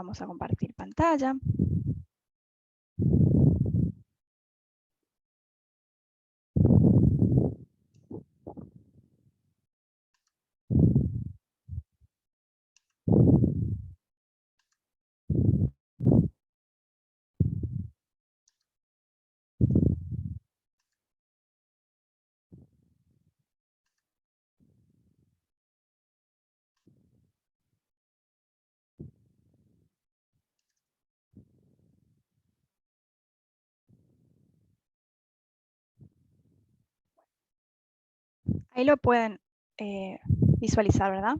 Vamos a compartir pantalla. Ahí lo pueden visualizar, ¿verdad?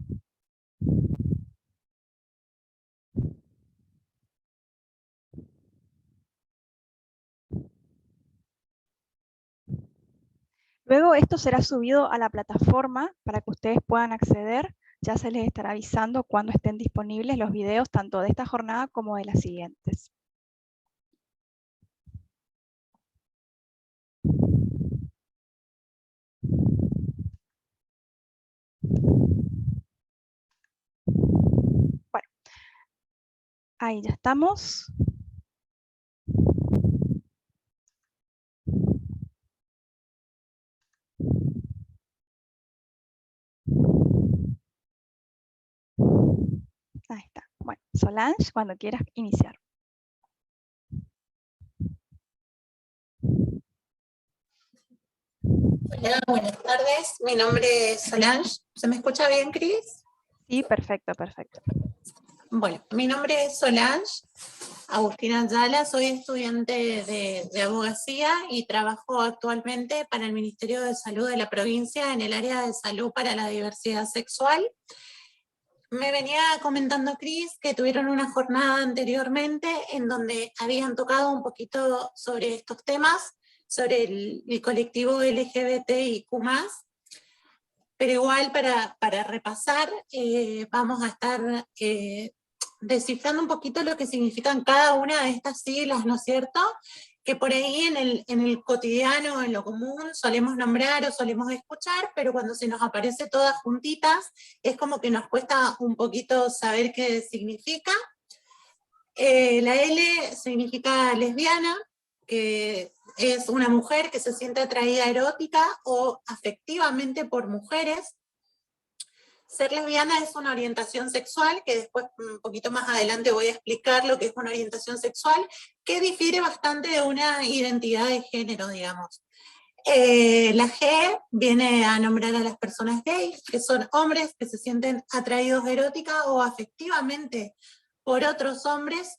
Luego esto será subido a la plataforma para que ustedes puedan acceder. Ya se les estará avisando cuando estén disponibles los videos tanto de esta jornada como de las siguientes. Bueno, ahí ya estamos. Ahí está. Bueno, Solange, cuando quieras iniciar. Hola, buenas tardes. Mi nombre es Solange. ¿Se me escucha bien, Cris? Sí, perfecto, perfecto. Bueno, mi nombre es Solange Agustina Ayala, soy estudiante de abogacía y trabajo actualmente para el Ministerio de Salud de la provincia en el área de salud para la diversidad sexual. Me venía comentando Cris que tuvieron una jornada anteriormente en donde habían tocado un poquito sobre estos temas, sobre el colectivo LGBTIQ+, pero igual para repasar vamos a estar descifrando un poquito lo que significan cada una de estas siglas, ¿no es cierto? Que por ahí en el cotidiano, en lo común, solemos nombrar o solemos escuchar, pero cuando se nos aparece todas juntitas, es como que nos cuesta un poquito saber qué significa. La L significa lesbiana, que es una mujer que se siente atraída erótica o afectivamente por mujeres. Ser lesbiana es una orientación sexual, que después un poquito más adelante voy a explicar lo que es una orientación sexual, que difiere bastante de una identidad de género, digamos. La G viene a nombrar a las personas gays, que son hombres que se sienten atraídos erótica o afectivamente por otros hombres,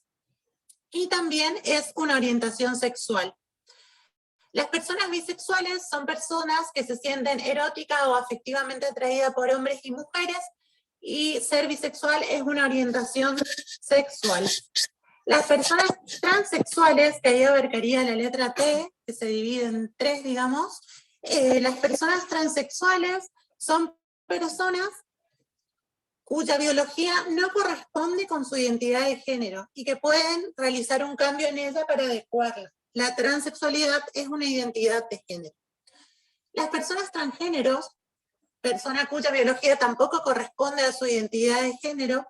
y también es una orientación sexual. Las personas bisexuales son personas que se sienten erótica o afectivamente atraídas por hombres y mujeres, y ser bisexual es una orientación sexual. Las personas transexuales, que ahí abarcaría la letra T, que se divide en tres, digamos, las personas transexuales son personas cuya biología no corresponde con su identidad de género y que pueden realizar un cambio en ella para adecuarla. La transexualidad es una identidad de género. Las personas transgéneros, persona cuya biología tampoco corresponde a su identidad de género,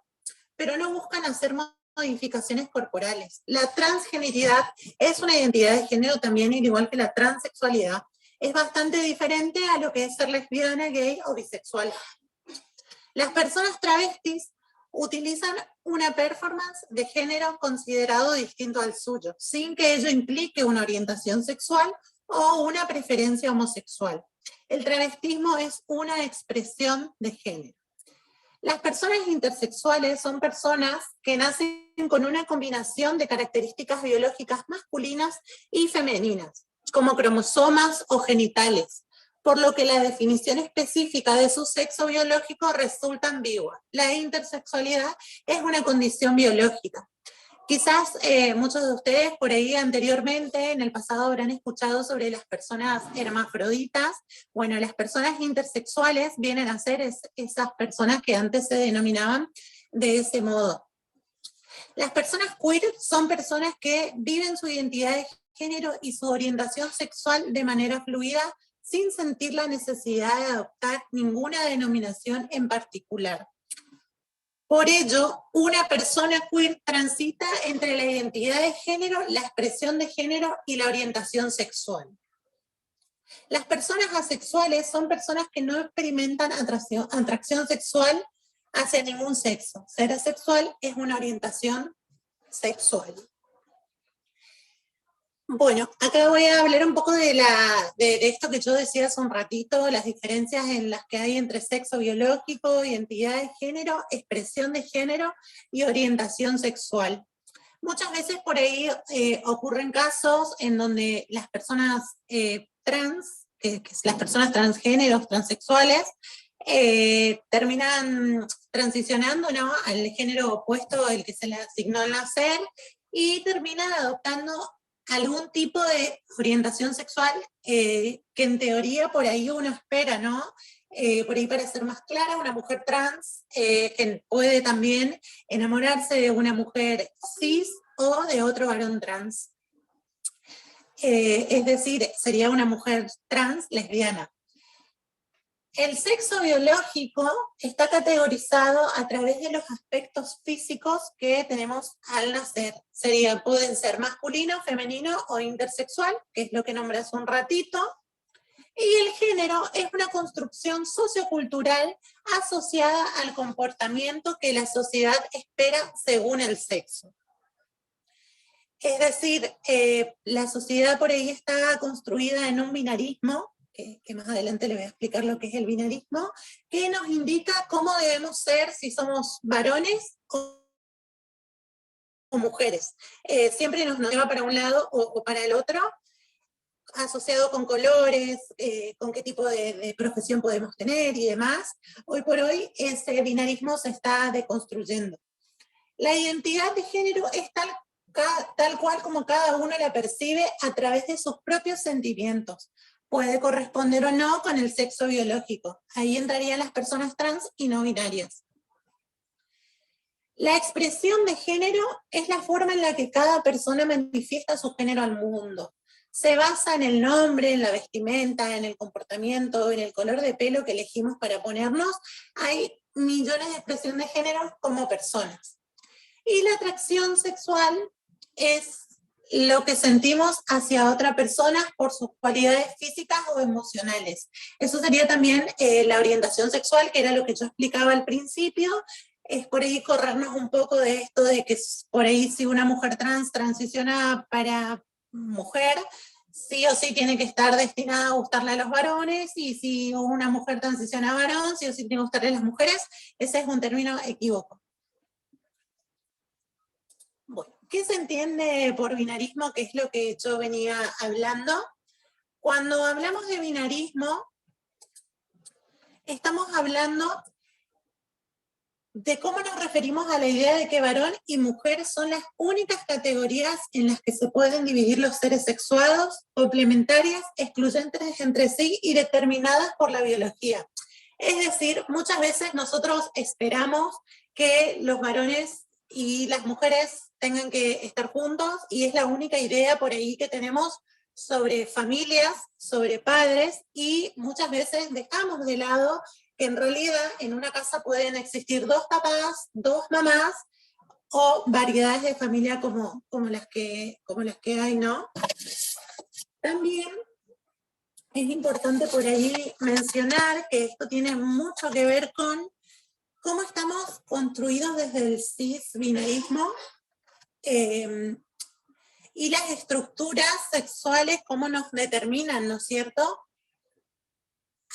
pero no buscan hacer modificaciones corporales. La transgeneridad es una identidad de género también, igual que la transexualidad. Es bastante diferente a lo que es ser lesbiana, gay o bisexual. Las personas travestis utilizan una performance de género considerado distinto al suyo, sin que ello implique una orientación sexual o una preferencia homosexual. El travestismo es una expresión de género. Las personas intersexuales son personas que nacen con una combinación de características biológicas masculinas y femeninas, como cromosomas o genitales, por lo que la definición específica de su sexo biológico resulta ambigua. La intersexualidad es una condición biológica. Quizás muchos de ustedes por ahí anteriormente, en el pasado, habrán escuchado sobre las personas hermafroditas. Bueno, las personas intersexuales vienen a ser esas personas que antes se denominaban de ese modo. Las personas queer son personas que viven su identidad de género y su orientación sexual de manera fluida, sin sentir la necesidad de adoptar ninguna denominación en particular. Por ello, una persona queer transita entre la identidad de género, la expresión de género y la orientación sexual. Las personas asexuales son personas que no experimentan atracción sexual hacia ningún sexo. Ser asexual es una orientación sexual. Bueno, acá voy a hablar un poco de esto que yo decía hace un ratito, las diferencias en las que hay entre sexo biológico, identidad de género, expresión de género y orientación sexual. Muchas veces por ahí ocurren casos en donde las personas trans, las personas transgéneros, transexuales, terminan transicionando, ¿no?, al género opuesto al que se les asignó al nacer, y terminan adoptando algún tipo de orientación sexual que en teoría por ahí uno espera, ¿no? Por ahí, para ser más clara, una mujer trans que puede también enamorarse de una mujer cis o de otro varón trans. Es decir, sería una mujer trans lesbiana. El sexo biológico está categorizado a través de los aspectos físicos que tenemos al nacer. Pueden ser masculino, femenino o intersexual, que es lo que nombré hace un ratito. Y el género es una construcción sociocultural asociada al comportamiento que la sociedad espera según el sexo. Es decir, la sociedad por ahí está construida en un binarismo, que más adelante le voy a explicar lo que es el binarismo, que nos indica cómo debemos ser, si somos varones o mujeres. Siempre nos lleva para un lado o para el otro, asociado con colores, con qué tipo de profesión podemos tener y demás. Hoy por hoy ese binarismo se está deconstruyendo. La identidad de género es tal cual como cada uno la percibe a través de sus propios sentimientos. Puede corresponder o no con el sexo biológico. Ahí entrarían las personas trans y no binarias. La expresión de género es la forma en la que cada persona manifiesta su género al mundo. Se basa en el nombre, en la vestimenta, en el comportamiento, en el color de pelo que elegimos para ponernos. Hay millones de expresiones de género como personas. Y la atracción sexual es lo que sentimos hacia otra persona por sus cualidades físicas o emocionales. Eso sería también la orientación sexual, que era lo que yo explicaba al principio. Es por ahí corrernos un poco de esto de que por ahí si una mujer trans transiciona para mujer, sí o sí tiene que estar destinada a gustarle a los varones, y si una mujer transiciona a varón, sí o sí tiene que gustarle a las mujeres. Ese es un término equívoco. Bueno, ¿qué se entiende por binarismo? Que es lo que yo venía hablando. Cuando hablamos de binarismo, estamos hablando de cómo nos referimos a la idea de que varón y mujer son las únicas categorías en las que se pueden dividir los seres sexuados, complementarias, excluyentes entre sí y determinadas por la biología. Es decir, muchas veces nosotros esperamos que los varones y las mujeres tengan que estar juntos, y es la única idea por ahí que tenemos sobre familias, sobre padres, y muchas veces dejamos de lado que en realidad en una casa pueden existir dos papás, dos mamás, o variedades de familia como las que hay, ¿no? También es importante por ahí mencionar que esto tiene mucho que ver con cómo estamos construidos desde el cisbinarismo, y las estructuras sexuales, cómo nos determinan, ¿no es cierto?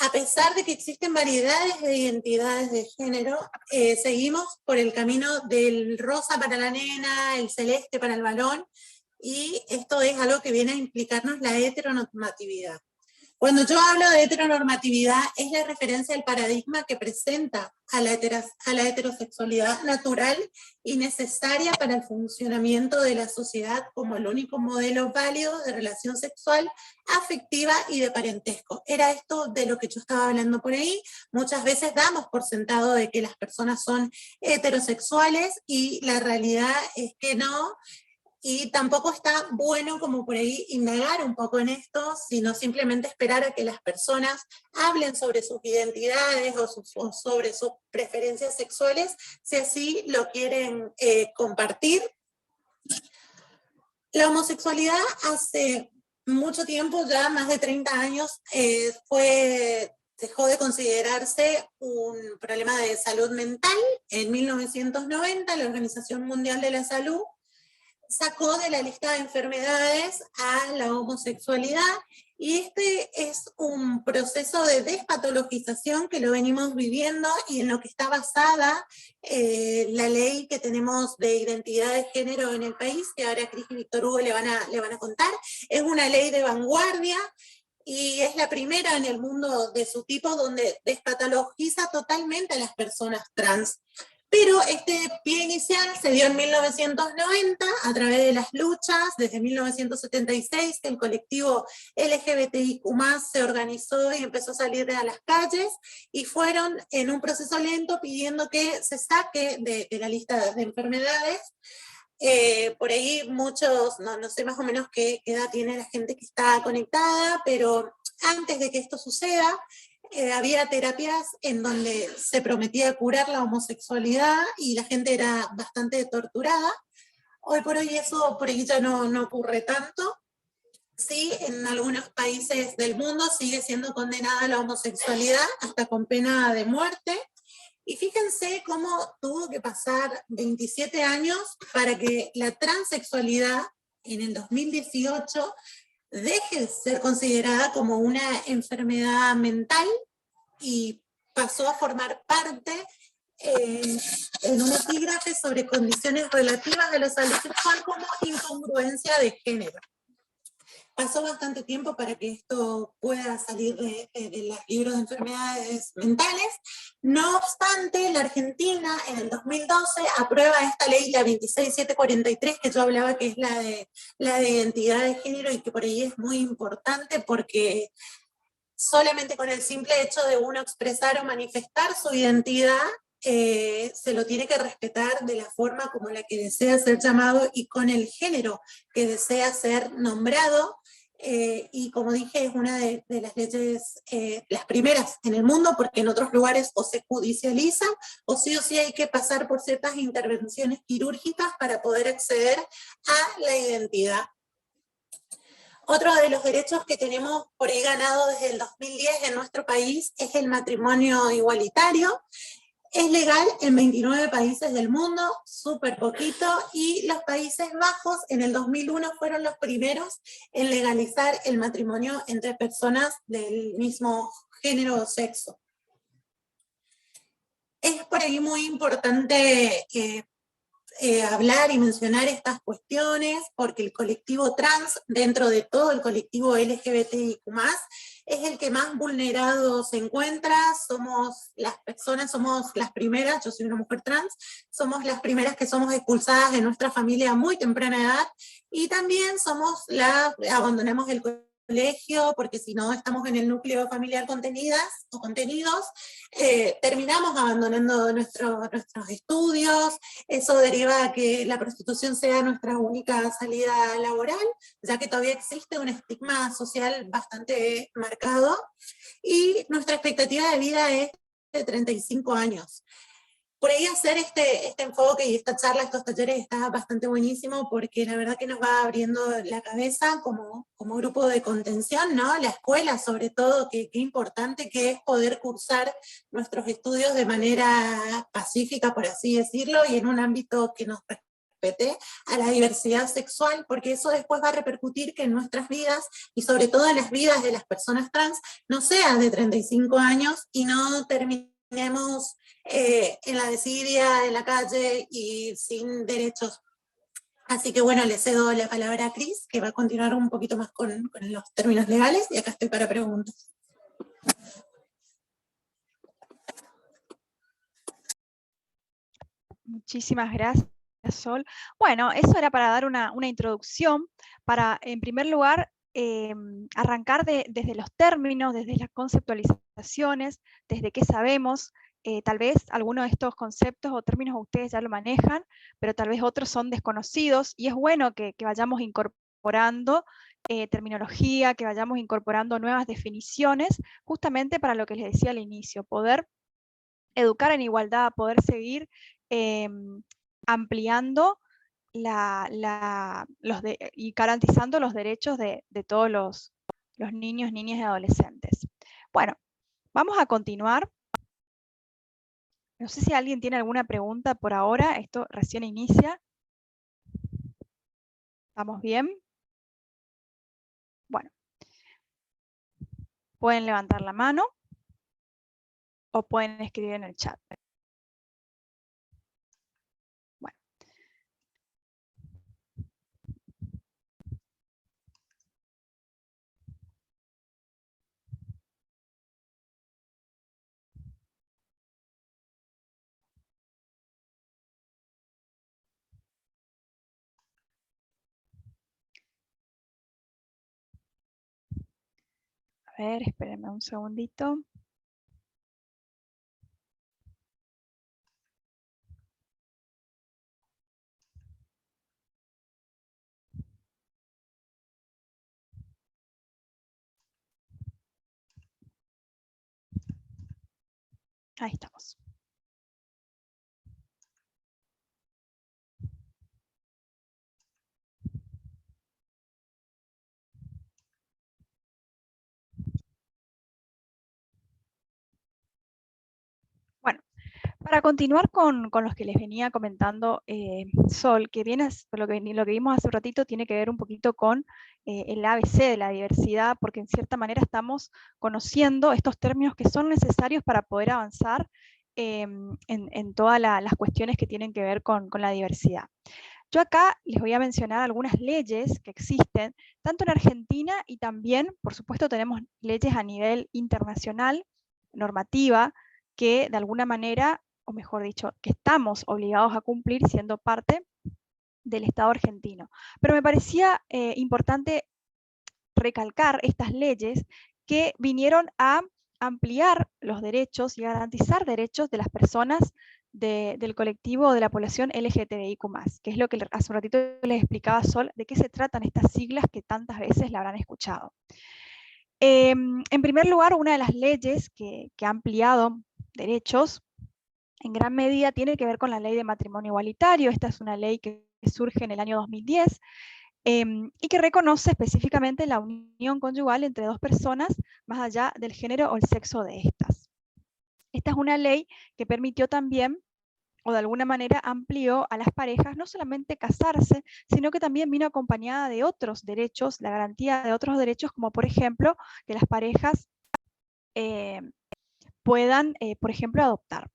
A pesar de que existen variedades de identidades de género, seguimos por el camino del rosa para la nena, el celeste para el varón, y esto es algo que viene a implicarnos la heteronormatividad. Cuando yo hablo de heteronormatividad, es la referencia al paradigma que presenta a la heterosexualidad natural y necesaria para el funcionamiento de la sociedad como el único modelo válido de relación sexual, afectiva y de parentesco. Era esto de lo que yo estaba hablando por ahí. Muchas veces damos por sentado de que las personas son heterosexuales, y la realidad es que no. y tampoco está bueno como por ahí indagar un poco en esto, sino simplemente esperar a que las personas hablen sobre sus identidades o sobre sus preferencias sexuales, si así lo quieren compartir. La homosexualidad hace mucho tiempo, ya más de 30 años, dejó de considerarse un problema de salud mental. En 1990, la Organización Mundial de la Salud sacó de la lista de enfermedades a la homosexualidad, y este es un proceso de despatologización que lo venimos viviendo y en lo que está basada la ley que tenemos de identidad de género en el país, que ahora Cris y Víctor Hugo le van a contar. Es una ley de vanguardia y es la primera en el mundo de su tipo donde despatologiza totalmente a las personas trans. Pero este pie inicial se dio en 1990 a través de las luchas, desde 1976, que el colectivo LGBTIQ+ se organizó y empezó a salir a las calles, y fueron en un proceso lento pidiendo que se saque de la lista de enfermedades. Por ahí muchos, no sé más o menos qué edad tiene la gente que está conectada, pero antes de que esto suceda, había terapias en donde se prometía curar la homosexualidad y la gente era bastante torturada. Hoy por hoy eso por ahí ya no ocurre tanto. Sí, en algunos países del mundo sigue siendo condenada la homosexualidad hasta con pena de muerte. Y fíjense cómo tuvo que pasar 27 años para que la transexualidad en el 2018 deje de ser considerada como una enfermedad mental y pasó a formar parte en un epígrafe sobre condiciones relativas de la salud sexual como incongruencia de género. Pasó bastante tiempo para que esto pueda salir de los libros de enfermedades mentales. No obstante, la Argentina en el 2012 aprueba esta ley, la 26743, que yo hablaba, que es la de identidad de género, y que por ahí es muy importante porque solamente con el simple hecho de uno expresar o manifestar su identidad, se lo tiene que respetar de la forma como la que desea ser llamado y con el género que desea ser nombrado. Y como dije, es una de las leyes, las primeras en el mundo, porque en otros lugares o se judicializan o sí hay que pasar por ciertas intervenciones quirúrgicas para poder acceder a la identidad. Otro de los derechos que tenemos por ahí ganado desde el 2010 en nuestro país es el matrimonio igualitario. Es legal en 29 países del mundo, súper poquito, y los Países Bajos en el 2001 fueron los primeros en legalizar el matrimonio entre personas del mismo género o sexo. Es por ahí muy importante hablar y mencionar estas cuestiones, porque el colectivo trans, dentro de todo el colectivo LGBTIQ+, es el que más vulnerado se encuentra. Somos las personas, somos las primeras, yo soy una mujer trans, somos las primeras que somos expulsadas de nuestra familia a muy temprana edad, y también somos abandonamos el colegio, porque si no estamos en el núcleo familiar contenidos, terminamos abandonando nuestros estudios. Eso deriva a que la prostitución sea nuestra única salida laboral, ya que todavía existe un estigma social bastante marcado, y nuestra expectativa de vida es de 35 años. Por ahí hacer este enfoque y esta charla, estos talleres, está bastante buenísimo, porque la verdad que nos va abriendo la cabeza como grupo de contención, ¿no? La escuela, sobre todo, qué importante que es poder cursar nuestros estudios de manera pacífica, por así decirlo, y en un ámbito que nos respete a la diversidad sexual, porque eso después va a repercutir que en nuestras vidas, y sobre todo en las vidas de las personas trans, no sea de 35 años y no terminemos en la desidia, en la calle y sin derechos. Así que bueno, le cedo la palabra a Cris, que va a continuar un poquito más con los términos legales, y acá estoy para preguntas. Muchísimas gracias, Sol. Bueno, eso era para dar una introducción, para, en primer lugar, arrancar desde los términos, desde las conceptualizaciones, desde qué sabemos, tal vez algunos de estos conceptos o términos ustedes ya lo manejan, pero tal vez otros son desconocidos, y es bueno que vayamos incorporando terminología, que vayamos incorporando nuevas definiciones, justamente para lo que les decía al inicio, poder educar en igualdad, poder seguir ampliando y garantizando los derechos de todos los niños, niñas y adolescentes. Bueno, vamos a continuar. No sé si alguien tiene alguna pregunta por ahora, esto recién inicia. ¿Estamos bien? Bueno, pueden levantar la mano o pueden escribir en el chat. Bueno. A ver, espérenme un segundito. Ahí estamos. Bueno, para continuar con los que les venía comentando Sol, que viene, lo que vimos hace un ratito tiene que ver un poquito con el ABC de la diversidad, porque en cierta manera estamos conociendo estos términos que son necesarios para poder avanzar en todas las cuestiones que tienen que ver con la diversidad. Yo acá les voy a mencionar algunas leyes que existen, tanto en Argentina y también, por supuesto, tenemos leyes a nivel internacional, normativa, que de alguna manera, o mejor dicho, que estamos obligados a cumplir siendo parte del Estado argentino. Pero me parecía importante recalcar estas leyes que vinieron a ampliar los derechos y garantizar derechos de las personas del colectivo de la población LGTBIQ+, que es lo que hace un ratito les explicaba Sol, de qué se tratan estas siglas que tantas veces la habrán escuchado. En primer lugar, una de las leyes que ha ampliado derechos en gran medida tiene que ver con la ley de matrimonio igualitario. Esta es una ley que surge en el año 2010 y que reconoce específicamente la unión conyugal entre dos personas más allá del género o el sexo de estas. Esta es una ley que permitió también, o de alguna manera amplió a las parejas no solamente casarse, sino que también vino acompañada de otros derechos, la garantía de otros derechos, como por ejemplo que las parejas puedan, por ejemplo, adoptar.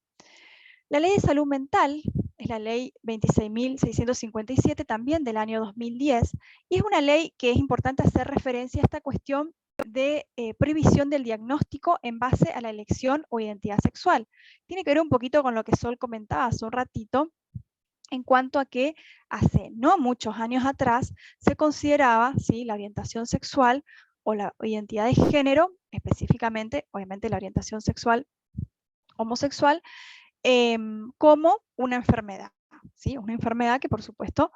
La ley de salud mental es la ley 26.657 también del año 2010, y es una ley que es importante hacer referencia a esta cuestión de prohibición del diagnóstico en base a la elección o identidad sexual. Tiene que ver un poquito con lo que Sol comentaba hace un ratito, en cuanto a que hace no muchos años atrás se consideraba, ¿sí?, la orientación sexual o la identidad de género, específicamente, obviamente la orientación sexual homosexual, como una enfermedad, ¿sí? Una enfermedad que por supuesto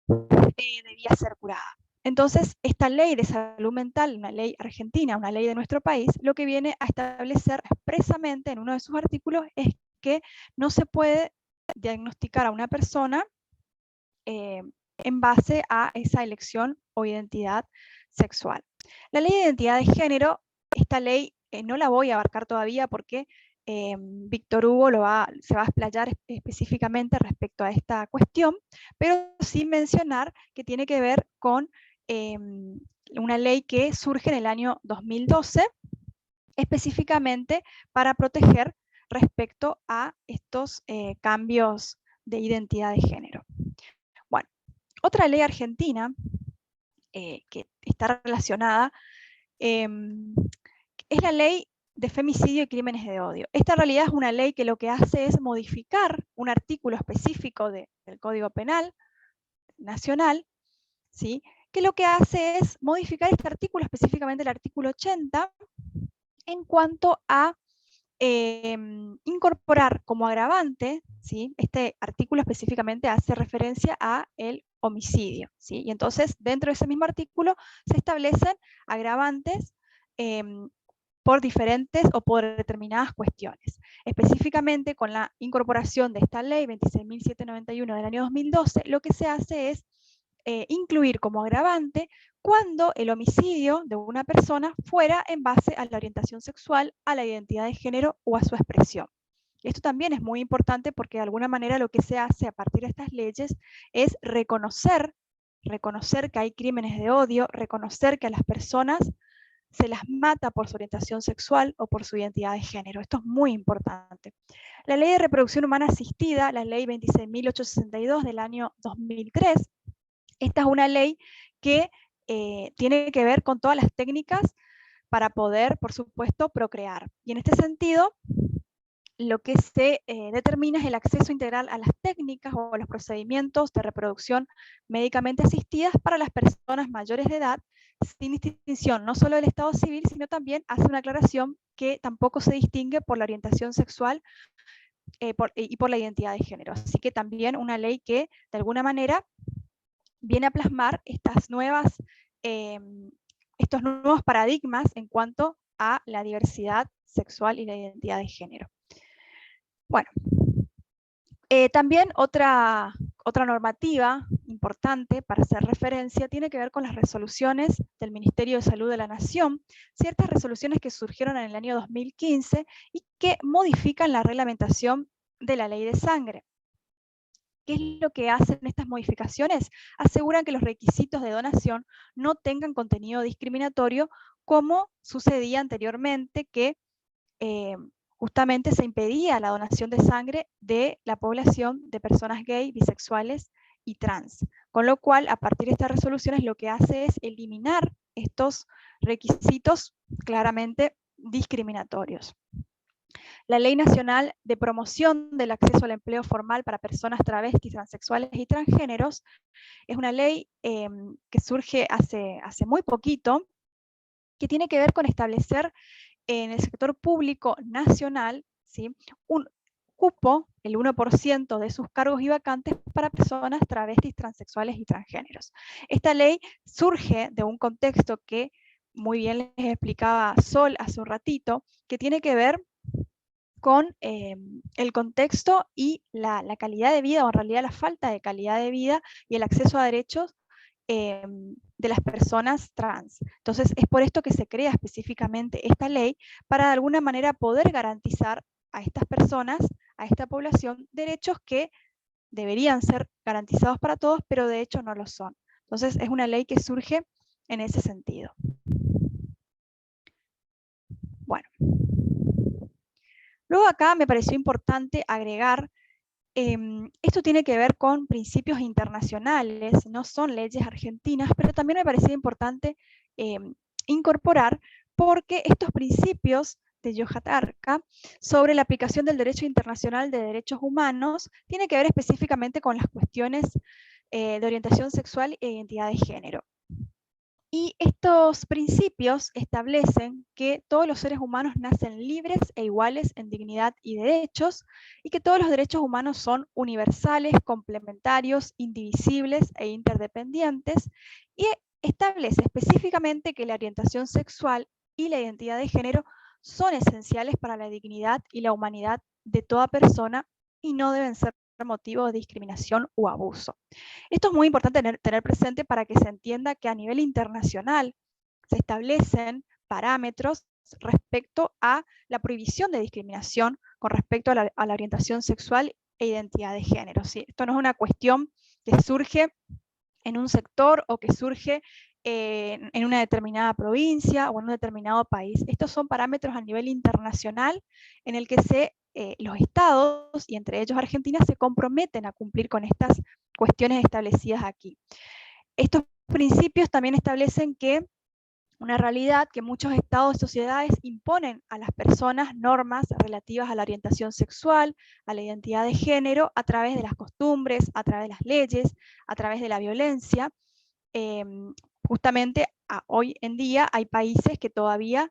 debía ser curada. Entonces, esta ley de salud mental, una ley argentina, una ley de nuestro país, lo que viene a establecer expresamente en uno de sus artículos es que no se puede diagnosticar a una persona en base a esa elección o identidad sexual. La ley de identidad de género, esta ley no la voy a abarcar todavía porque Víctor Hugo se va a explayar específicamente respecto a esta cuestión, pero sí mencionar que tiene que ver con una ley que surge en el año 2012, específicamente para proteger respecto a estos cambios de identidad de género. Bueno, otra ley argentina que está relacionada es la ley de femicidio y crímenes de odio. Esta en realidad es una ley que lo que hace es modificar un artículo específico del Código Penal Nacional, ¿sí?, que lo que hace es modificar este artículo, específicamente el artículo 80, en cuanto a incorporar como agravante, ¿sí? Este artículo específicamente hace referencia a el homicidio, ¿sí? Y entonces dentro de ese mismo artículo se establecen agravantes por diferentes o por determinadas cuestiones. Específicamente con la incorporación de esta ley 26.791 del año 2012, lo que se hace es incluir como agravante cuando el homicidio de una persona fuera en base a la orientación sexual, a la identidad de género o a su expresión. Esto también es muy importante porque de alguna manera lo que se hace a partir de estas leyes es reconocer que hay crímenes de odio, reconocer que a las personas se las mata por su orientación sexual o por su identidad de género. Esto es muy importante. La Ley de Reproducción Humana Asistida, la Ley 26.862 del año 2003, esta es una ley que tiene que ver con todas las técnicas para poder, por supuesto, procrear. Y en este sentido, lo que se determina es el acceso integral a las técnicas o a los procedimientos de reproducción médicamente asistidas para las personas mayores de edad, sin distinción no solo del estado civil, sino también hace una aclaración que tampoco se distingue por la orientación sexual y por la identidad de género. Así que también una ley que, de alguna manera, viene a plasmar estos nuevos paradigmas en cuanto a la diversidad sexual y la identidad de género. Bueno, también otra normativa importante para hacer referencia tiene que ver con las resoluciones del Ministerio de Salud de la Nación, ciertas resoluciones que surgieron en el año 2015 y que modifican la reglamentación de la ley de sangre. ¿Qué es lo que hacen estas modificaciones? Aseguran que los requisitos de donación no tengan contenido discriminatorio como sucedía anteriormente, que justamente se impedía la donación de sangre de la población de personas gay, bisexuales y trans. Con lo cual, a partir de estas resoluciones, lo que hace es eliminar estos requisitos claramente discriminatorios. La Ley Nacional de Promoción del Acceso al Empleo Formal para Personas Travestis, Transexuales y Transgéneros es una ley que surge hace muy poquito, que tiene que ver con establecer en el sector público nacional, ¿sí?, un cupo, el 1% de sus cargos y vacantes para personas travestis, transexuales y transgéneros. Esta ley surge de un contexto que muy bien les explicaba Sol hace un ratito, que tiene que ver con el contexto y la calidad de vida, o en realidad la falta de calidad de vida y el acceso a derechos de las personas trans. Entonces, es por esto que se crea específicamente esta ley, para de alguna manera poder garantizar a estas personas, a esta población, derechos que deberían ser garantizados para todos, pero de hecho no lo son. Entonces, es una ley que surge en ese sentido. Bueno. Luego acá me pareció importante agregar, esto tiene que ver con principios internacionales, no son leyes argentinas, pero también me parecía importante incorporar, porque estos principios de Yogyakarta sobre la aplicación del derecho internacional de derechos humanos tiene que ver específicamente con las cuestiones de orientación sexual e identidad de género. Y estos principios establecen que todos los seres humanos nacen libres e iguales en dignidad y derechos, y que todos los derechos humanos son universales, complementarios, indivisibles e interdependientes, y establece específicamente que la orientación sexual y la identidad de género son esenciales para la dignidad y la humanidad de toda persona y no deben ser motivo de discriminación o abuso. Esto es muy importante tener presente para que se entienda que a nivel internacional se establecen parámetros respecto a la prohibición de discriminación con respecto a la orientación sexual e identidad de género, ¿sí? Esto no es una cuestión que surge en un sector o que surge en una determinada provincia o en un determinado país. Estos son parámetros a nivel internacional en el que los estados, y entre ellos Argentina, se comprometen a cumplir con estas cuestiones establecidas aquí. Estos principios también establecen que una realidad que muchos estados y sociedades imponen a las personas normas relativas a la orientación sexual, a la identidad de género, a través de las costumbres, a través de las leyes, a través de la violencia. Justamente hoy en día hay países que todavía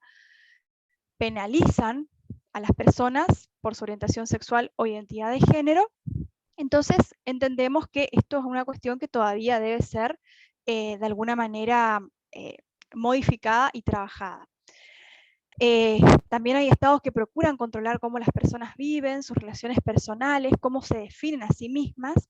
penalizan a las personas por su orientación sexual o identidad de género. Entonces entendemos que esto es una cuestión que todavía debe ser de alguna manera modificada y trabajada. También hay estados que procuran controlar cómo las personas viven, sus relaciones personales, cómo se definen a sí mismas.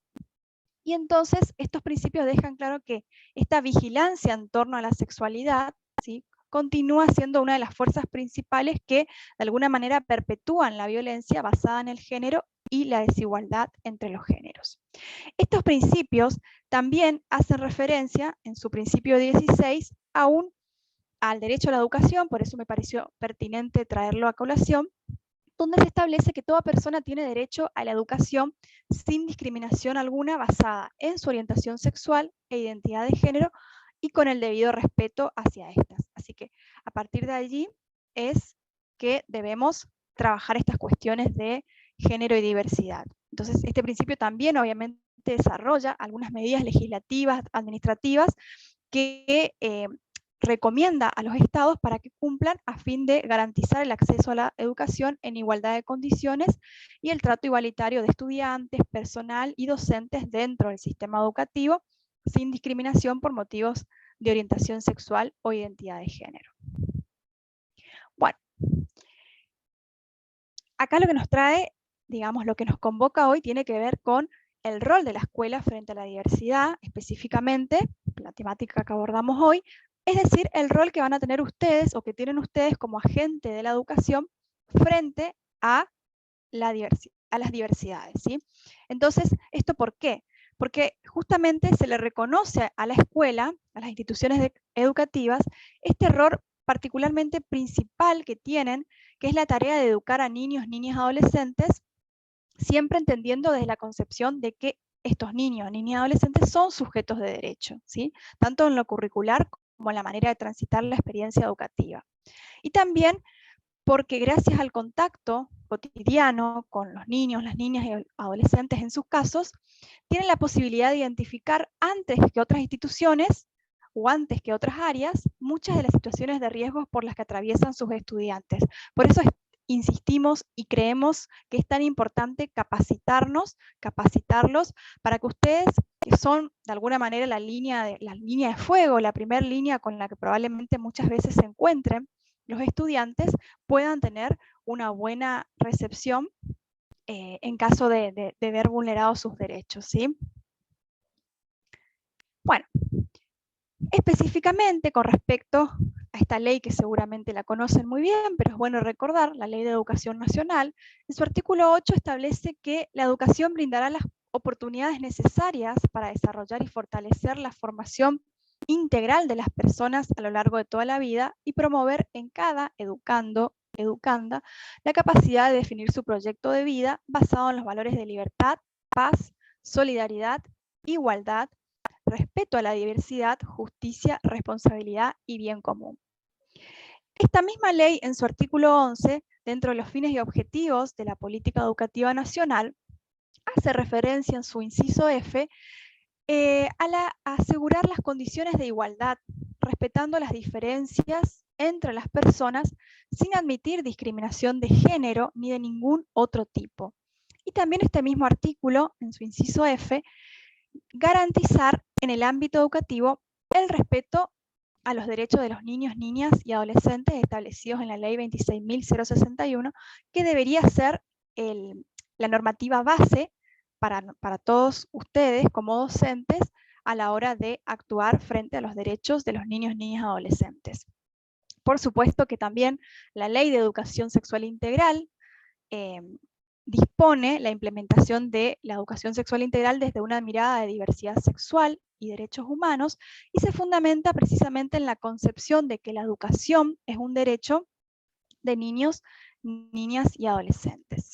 Y entonces estos principios dejan claro que esta vigilancia en torno a la sexualidad, ¿sí?, continúa siendo una de las fuerzas principales que de alguna manera perpetúan la violencia basada en el género y la desigualdad entre los géneros. Estos principios también hacen referencia en su principio 16 al derecho a la educación, por eso me pareció pertinente traerlo a colación, donde se establece que toda persona tiene derecho a la educación sin discriminación alguna basada en su orientación sexual e identidad de género y con el debido respeto hacia estas. Así que a partir de allí es que debemos trabajar estas cuestiones de género y diversidad. Entonces, este principio también obviamente desarrolla algunas medidas legislativas, administrativas, que recomienda a los estados para que cumplan a fin de garantizar el acceso a la educación en igualdad de condiciones y el trato igualitario de estudiantes, personal y docentes dentro del sistema educativo, sin discriminación por motivos de orientación sexual o identidad de género. Bueno, acá lo que nos trae, digamos, lo que nos convoca hoy tiene que ver con el rol de la escuela frente a la diversidad, específicamente, la temática que abordamos hoy, es decir, el rol que van a tener ustedes o que tienen ustedes como agente de la educación frente a las diversidades, ¿sí? Entonces, ¿esto por qué? Porque justamente se le reconoce a la escuela, a las instituciones educativas, este rol particularmente principal que tienen, que es la tarea de educar a niños, niñas y adolescentes, siempre entendiendo desde la concepción de que estos niños, niñas y adolescentes son sujetos de derecho, ¿sí?, tanto en lo curricular como en la manera de transitar la experiencia educativa. Y también porque gracias al contacto cotidiano con los niños, las niñas y adolescentes en sus casos, tienen la posibilidad de identificar antes que otras instituciones o antes que otras áreas muchas de las situaciones de riesgo por las que atraviesan sus estudiantes. Por eso insistimos y creemos que es tan importante capacitarlos, para que ustedes, que son de alguna manera la línea de fuego, la primera línea con la que probablemente muchas veces se encuentren los estudiantes, puedan tener una buena recepción en caso de ver vulnerados sus derechos, ¿sí? Bueno, específicamente con respecto a esta ley que seguramente la conocen muy bien, pero es bueno recordar, la Ley de Educación Nacional, en su artículo 8 establece que la educación brindará las oportunidades necesarias para desarrollar y fortalecer la formación integral de las personas a lo largo de toda la vida y promover en cada educanda la capacidad de definir su proyecto de vida basado en los valores de libertad, paz, solidaridad, igualdad, respeto a la diversidad, justicia, responsabilidad y bien común. Esta misma ley, en su artículo 11, dentro de los fines y objetivos de la Política Educativa Nacional, hace referencia en su inciso F a asegurar las condiciones de igualdad, respetando las diferencias entre las personas sin admitir discriminación de género ni de ningún otro tipo. Y también este mismo artículo, en su inciso F, garantizar en el ámbito educativo el respeto a los derechos de los niños, niñas y adolescentes establecidos en la Ley 26.061, que debería ser la normativa base para todos ustedes como docentes a la hora de actuar frente a los derechos de los niños, niñas y adolescentes. Por supuesto que también la Ley de Educación Sexual Integral dispone la implementación de la educación sexual integral desde una mirada de diversidad sexual y derechos humanos, y se fundamenta precisamente en la concepción de que la educación es un derecho de niños, niñas y adolescentes.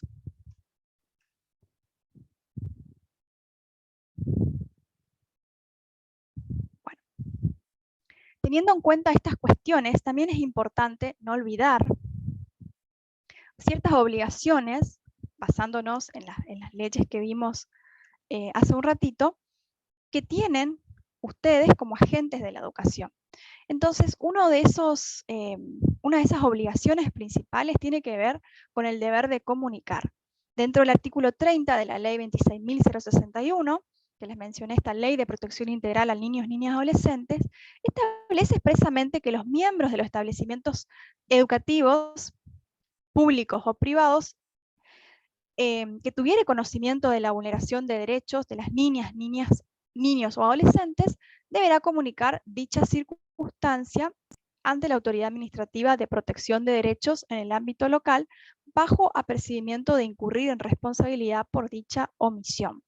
Bueno, teniendo en cuenta estas cuestiones, también es importante no olvidar ciertas obligaciones, basándonos en las leyes que vimos hace un ratito, que tienen ustedes como agentes de la educación. Entonces, una de una de esas obligaciones principales tiene que ver con el deber de comunicar. Dentro del artículo 30 de la ley 26.061, que les mencioné, esta ley de protección integral a niños, niñas y adolescentes, establece expresamente que los miembros de los establecimientos educativos, públicos o privados, que tuviere conocimiento de la vulneración de derechos de las niñas, niños o adolescentes, deberá comunicar dicha circunstancia ante la Autoridad Administrativa de Protección de Derechos en el ámbito local, bajo apercibimiento de incurrir en responsabilidad por dicha omisión.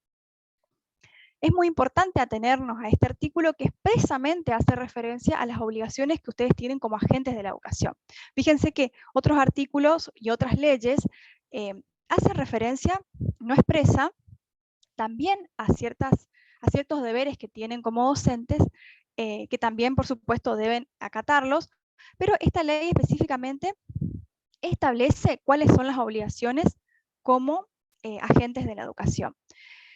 Es muy importante atenernos a este artículo que expresamente hace referencia a las obligaciones que ustedes tienen como agentes de la educación. Fíjense que otros artículos y otras leyes hacen referencia, no expresa, también a ciertos deberes que tienen como docentes, que también, por supuesto, deben acatarlos, pero esta ley específicamente establece cuáles son las obligaciones como agentes de la educación.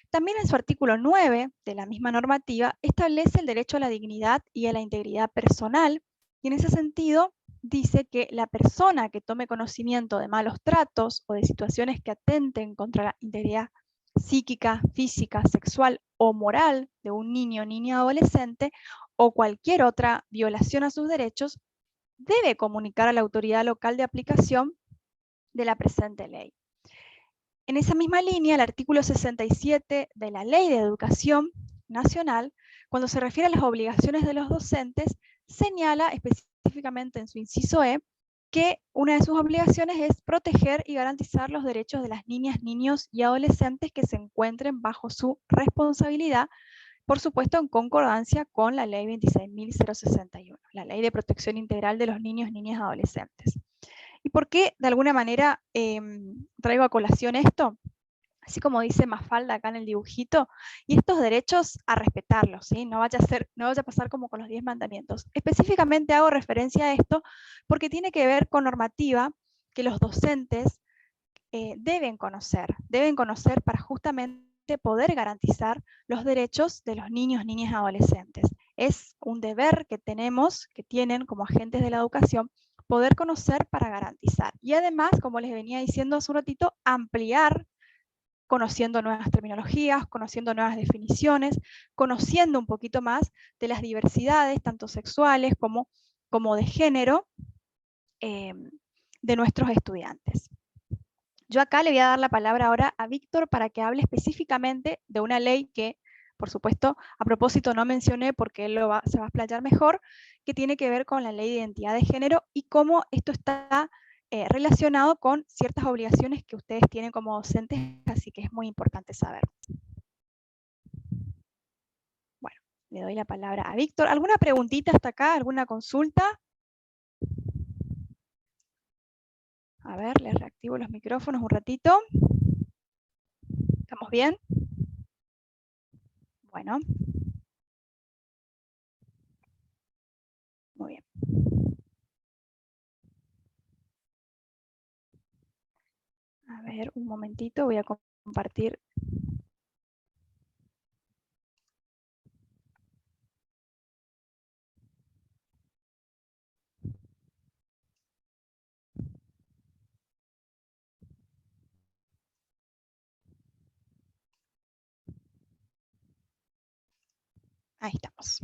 También en su artículo 9 de la misma normativa establece el derecho a la dignidad y a la integridad personal, y en ese sentido dice que la persona que tome conocimiento de malos tratos o de situaciones que atenten contra la integridad psíquica, física, sexual o moral de un niño, niña, adolescente, o cualquier otra violación a sus derechos, debe comunicar a la autoridad local de aplicación de la presente ley. En esa misma línea, el artículo 67 de la Ley de Educación Nacional, cuando se refiere a las obligaciones de los docentes, señala específicamente en su inciso E que una de sus obligaciones es proteger y garantizar los derechos de las niñas, niños y adolescentes que se encuentren bajo su responsabilidad, por supuesto en concordancia con la Ley 26.061, la Ley de Protección Integral de los Niños, Niñas y Adolescentes. ¿Y por qué de alguna manera traigo a colación esto? Así como dice Mafalda acá en el dibujito, y estos derechos a respetarlos, ¿sí? No vaya a pasar como con los 10 mandamientos. Específicamente hago referencia a esto porque tiene que ver con normativa que los docentes deben conocer para justamente poder garantizar los derechos de los niños, niñas y adolescentes. Es un deber que tenemos, que tienen como agentes de la educación, poder conocer para garantizar. Y además, como les venía diciendo hace un ratito, ampliar, conociendo nuevas terminologías, conociendo nuevas definiciones, conociendo un poquito más de las diversidades, tanto sexuales como de género, de nuestros estudiantes. Yo acá le voy a dar la palabra ahora a Víctor para que hable específicamente de una ley que, por supuesto, a propósito no mencioné porque él se va a explayar mejor, que tiene que ver con la ley de identidad de género y cómo esto está relacionado con ciertas obligaciones que ustedes tienen como docentes, así que es muy importante saber. Bueno, le doy la palabra a Víctor. ¿Alguna preguntita hasta acá? ¿Alguna consulta? A ver, les reactivo los micrófonos un ratito. ¿Estamos bien? Bueno. Muy bien. A ver, un momentito, voy a compartir. Ahí estamos.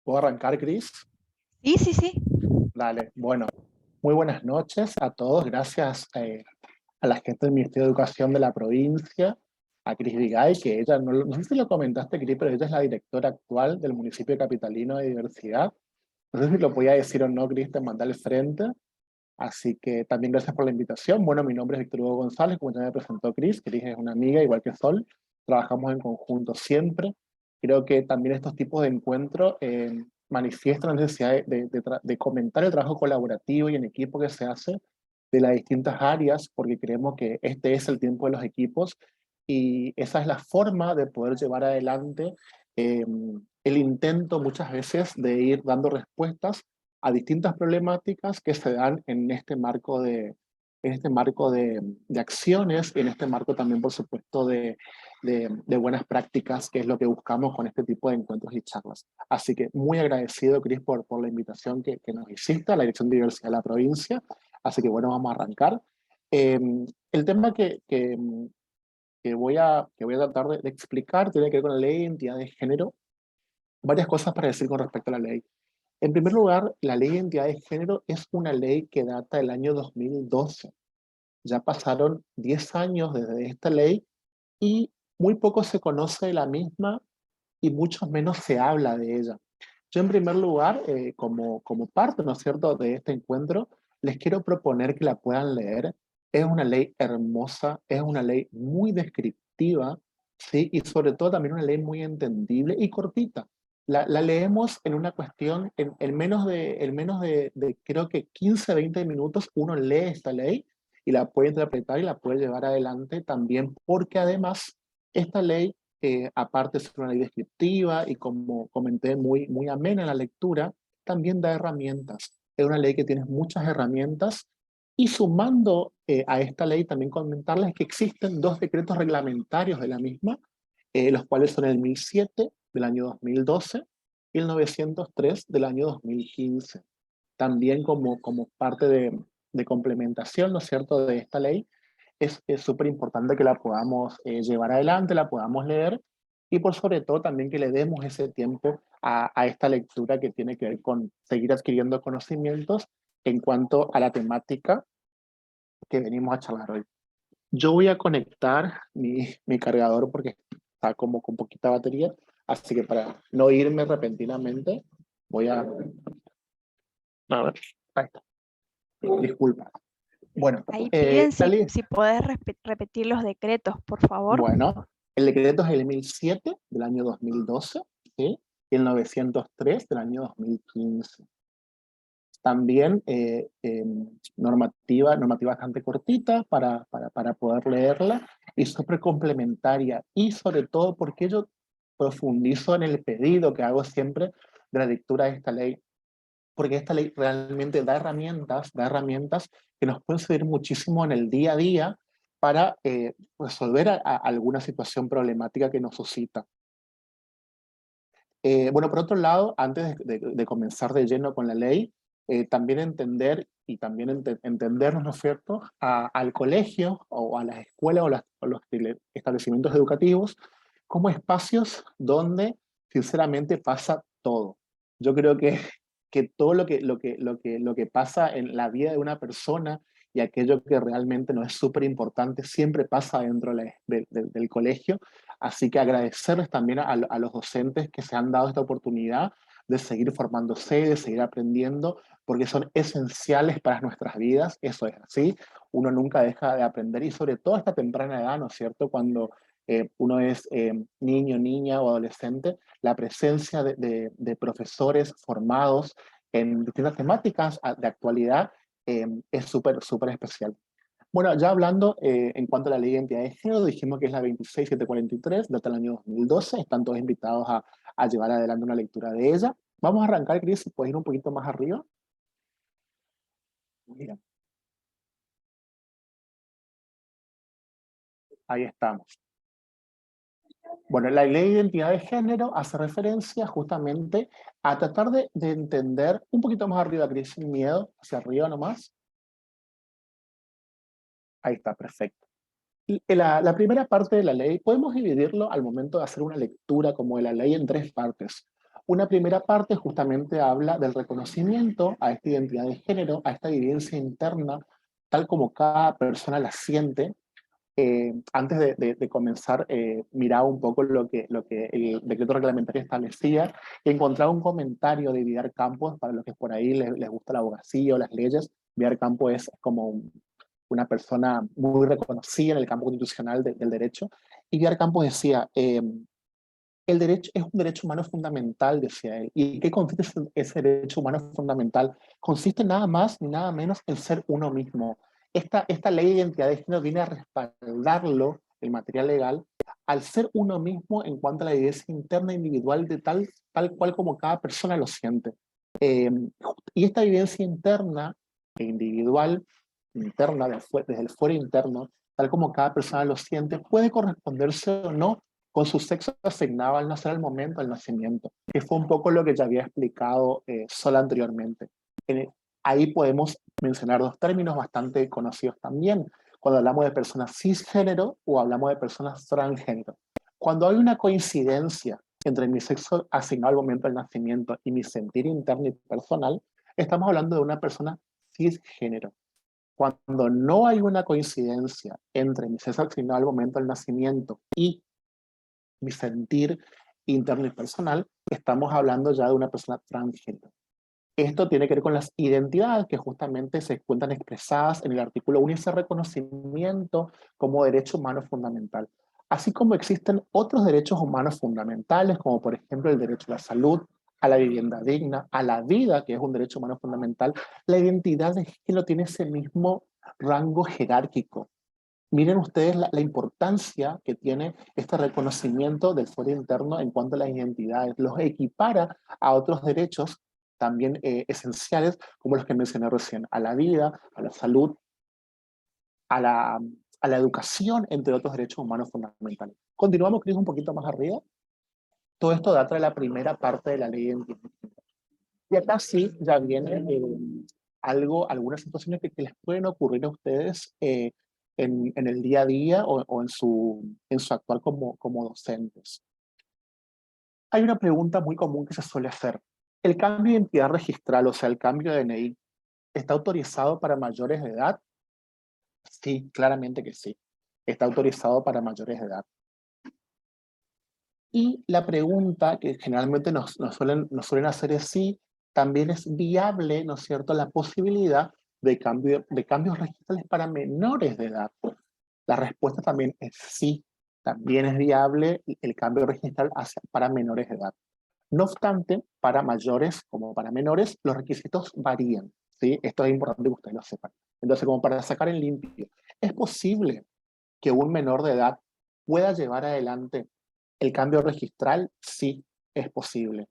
¿Puedo arrancar, Cris? Sí, sí, sí. Dale, bueno, muy buenas noches a todos. Gracias a la gente del Ministerio de Educación de la provincia, a Cris Vigay, que ella, no sé si lo comentaste, Cris, pero ella es la directora actual del municipio capitalino de diversidad. No sé si lo podía decir o no, Cris, te mandé al frente. Así que también gracias por la invitación. Bueno, mi nombre es Víctor Hugo González, como ya me presentó Cris. Cris es una amiga, igual que Sol. Trabajamos en conjunto siempre. Creo que también estos tipos de encuentros manifiestan la necesidad de comentar el trabajo colaborativo y en equipo que se hace de las distintas áreas, porque creemos que este es el tiempo de los equipos y esa es la forma de poder llevar adelante el intento muchas veces de ir dando respuestas a distintas problemáticas que se dan en este marco de en este marco de acciones y en este marco también, por supuesto, de buenas prácticas, que es lo que buscamos con este tipo de encuentros y charlas. Así que muy agradecido, Cris, por la invitación que nos hiciste a la Dirección de Diversidad de la provincia. Así que bueno, vamos a arrancar. El tema que voy a tratar de explicar tiene que ver con la ley de identidad de género. Varias cosas para decir con respecto a la ley. En primer lugar, la ley de identidad de género es una ley que data del año 2012. Ya pasaron 10 años desde esta ley y muy poco se conoce de la misma y mucho menos se habla de ella. Yo en primer lugar, como parte, ¿no es cierto?, de este encuentro, les quiero proponer que la puedan leer. Es una ley hermosa, es una ley muy descriptiva, ¿sí? Y sobre todo también una ley muy entendible y cortita. La leemos en una cuestión, en menos de creo que 15, 20 minutos, uno lee esta ley y la puede interpretar y la puede llevar adelante también, porque además esta ley, aparte de ser una ley descriptiva y como comenté, muy amena en la lectura, también da herramientas. Es una ley que tiene muchas herramientas y sumando a esta ley también comentarles que existen dos decretos reglamentarios de la misma, los cuales son el 1007 del año 2012 y el 903 del año 2015. También como parte de complementación, ¿no es cierto?, de esta ley, es súper importante que la podamos llevar adelante, la podamos leer y por sobre todo también que le demos ese tiempo a esta lectura que tiene que ver con seguir adquiriendo conocimientos en cuanto a la temática que venimos a charlar hoy. Yo voy a conectar mi cargador porque está como con poquita batería, así que para no irme repentinamente, voy a... A ver, ahí está. Disculpa. Bueno, Ahí piden la ley... si podés repetir los decretos, por favor. Bueno, el decreto es el 1007 del año 2012, ¿sí? Y el 903 del año 2015. También normativa bastante cortita para poder leerla y súper complementaria. Y sobre todo porque yo profundizo en el pedido que hago siempre de la lectura de esta ley, porque esta ley realmente da herramientas que nos pueden servir muchísimo en el día a día para resolver alguna situación problemática que nos suscita. Bueno, por otro lado, antes de comenzar de lleno con la ley, también entender y también entendernos, ¿no es cierto?, al colegio o a las escuelas o los establecimientos educativos como espacios donde sinceramente pasa todo. Yo creo que todo lo que pasa en la vida de una persona y aquello que realmente no es súper importante siempre pasa dentro del colegio. Así que agradecerles también a los docentes que se han dado esta oportunidad de seguir formándose, de seguir aprendiendo, porque son esenciales para nuestras vidas, eso es así, uno nunca deja de aprender y sobre todo a esta temprana edad, ¿no es cierto?, cuando uno es niño, niña o adolescente, la presencia de profesores formados en distintas temáticas de actualidad es súper especial. Bueno, ya hablando en cuanto a la ley de identidad de género, dijimos que es la 26743, data del año 2012, están todos invitados a llevar adelante una lectura de ella. Vamos a arrancar, Cris, si puedes ir un poquito más arriba. Mira. Ahí estamos. Bueno, la ley de identidad de género hace referencia justamente a tratar de entender, un poquito más arriba, Cris, sin miedo, hacia arriba nomás. Ahí está, perfecto. Y la primera parte de la ley, podemos dividirlo al momento de hacer una lectura como de la ley en tres partes. Una primera parte justamente habla del reconocimiento a esta identidad de género, a esta vivencia interna, tal como cada persona la siente. Antes de comenzar, miraba un poco lo que el decreto reglamentario establecía y encontraba un comentario de Vidar Campos, para los que por ahí les gusta la abogacía o las leyes. Vidar Campos es como una persona muy reconocida en el campo constitucional del derecho, y Vidar Campos decía, el derecho es un derecho humano fundamental, decía él. ¿Y qué consiste ese derecho humano fundamental? Consiste nada más ni nada menos en ser uno mismo. Esta ley de identidad de género viene a respaldarlo, el material legal, al ser uno mismo en cuanto a la vivencia interna individual de tal cual como cada persona lo siente. Y esta vivencia interna e individual interna, desde el fuero interno, tal como cada persona lo siente, puede corresponderse o no con su sexo asignado al nacer, al momento del nacimiento, que fue un poco lo que ya había explicado Sol anteriormente. Ahí podemos mencionar dos términos bastante conocidos también, cuando hablamos de personas cisgénero o hablamos de personas transgénero. Cuando hay una coincidencia entre mi sexo asignado al momento del nacimiento y mi sentir interno y personal, estamos hablando de una persona cisgénero. Cuando no hay una coincidencia entre mi sexo asignado al momento del nacimiento y mi sentir interno y personal, estamos hablando ya de una persona transgénero. Esto tiene que ver con las identidades que justamente se encuentran expresadas en el artículo 1 y ese reconocimiento como derecho humano fundamental. Así como existen otros derechos humanos fundamentales, como por ejemplo el derecho a la salud, a la vivienda digna, a la vida, que es un derecho humano fundamental, la identidad de género tiene ese mismo rango jerárquico. Miren ustedes la importancia que tiene este reconocimiento del fuero interno en cuanto a las identidades. Los equipara a otros derechos también esenciales, como los que mencioné recién, a la vida, a la salud, a la educación, entre otros derechos humanos fundamentales. Continuamos, Cris, un poquito más arriba. Todo esto data de la primera parte de la ley de identidad. Y acá sí ya viene algunas situaciones que les pueden ocurrir a ustedes en el día a día o en su actuar como docentes. Hay una pregunta muy común que se suele hacer. ¿El cambio de identidad registral, o sea, el cambio de DNI, está autorizado para mayores de edad? Sí, claramente que sí. Está autorizado para mayores de edad. Y la pregunta que generalmente nos suelen hacer es si también es viable, ¿no es cierto?, la posibilidad de cambios registrales para menores de edad. La respuesta también es sí, también es viable el cambio registral para menores de edad. No obstante, para mayores como para menores, los requisitos varían, ¿sí? Esto es importante que ustedes lo sepan. Entonces, como para sacar en limpio, ¿es posible que un menor de edad pueda llevar adelante el cambio registral? Sí, es posible.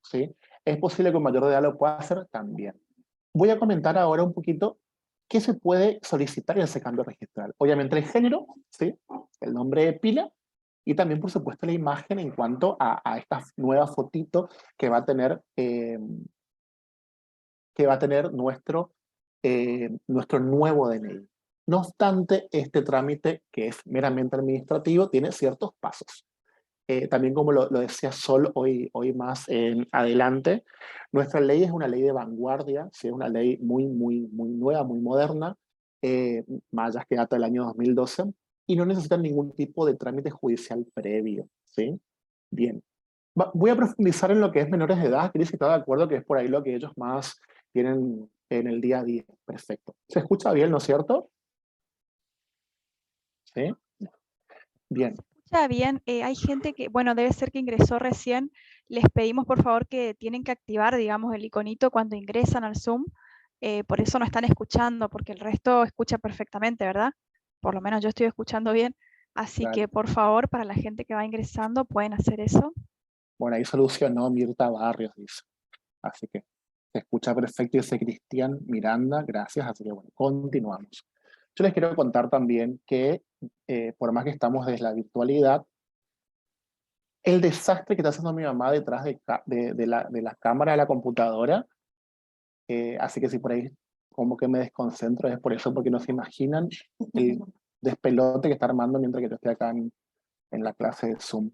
¿Sí? ¿Es posible que un mayor de edad lo pueda hacer? También. Voy a comentar ahora un poquito qué se puede solicitar en ese cambio registral. Obviamente el género, ¿sí? El nombre de pila, y también, por supuesto, la imagen en cuanto a esta nueva fotito que va a tener, nuestro nuevo DNI. No obstante, este trámite, que es meramente administrativo, tiene ciertos pasos. También como lo decía Sol hoy más adelante, nuestra ley es una ley de vanguardia, ¿sí? Es una ley muy nueva, muy moderna, más allá que data del año 2012, y no necesita ningún tipo de trámite judicial previo, ¿sí? Bien. Voy a profundizar en lo que es menores de edad. Cris, si está de acuerdo que es por ahí lo que ellos más tienen en el día a día. Perfecto. ¿Se escucha bien, no es cierto? ¿Sí? Bien. Escucha bien, hay gente que, bueno, debe ser que ingresó recién. Les pedimos por favor que tienen que activar, digamos, el iconito cuando ingresan al Zoom. Por eso no están escuchando, porque el resto escucha perfectamente, ¿verdad? Por lo menos yo estoy escuchando bien. Así Claro. que por favor, para la gente que va ingresando, pueden hacer eso. Bueno, ahí solucionó Mirta Barrios, dice. Así que se escucha perfecto, dice Cristian Miranda, gracias. Así que bueno, continuamos. Yo les quiero contar también que por más que estamos desde la virtualidad, el desastre que está haciendo mi mamá detrás de la cámara de la computadora, así que si por ahí como que me desconcentro es por eso, porque no se imaginan el despelote que está armando mientras que yo estoy acá en la clase de Zoom.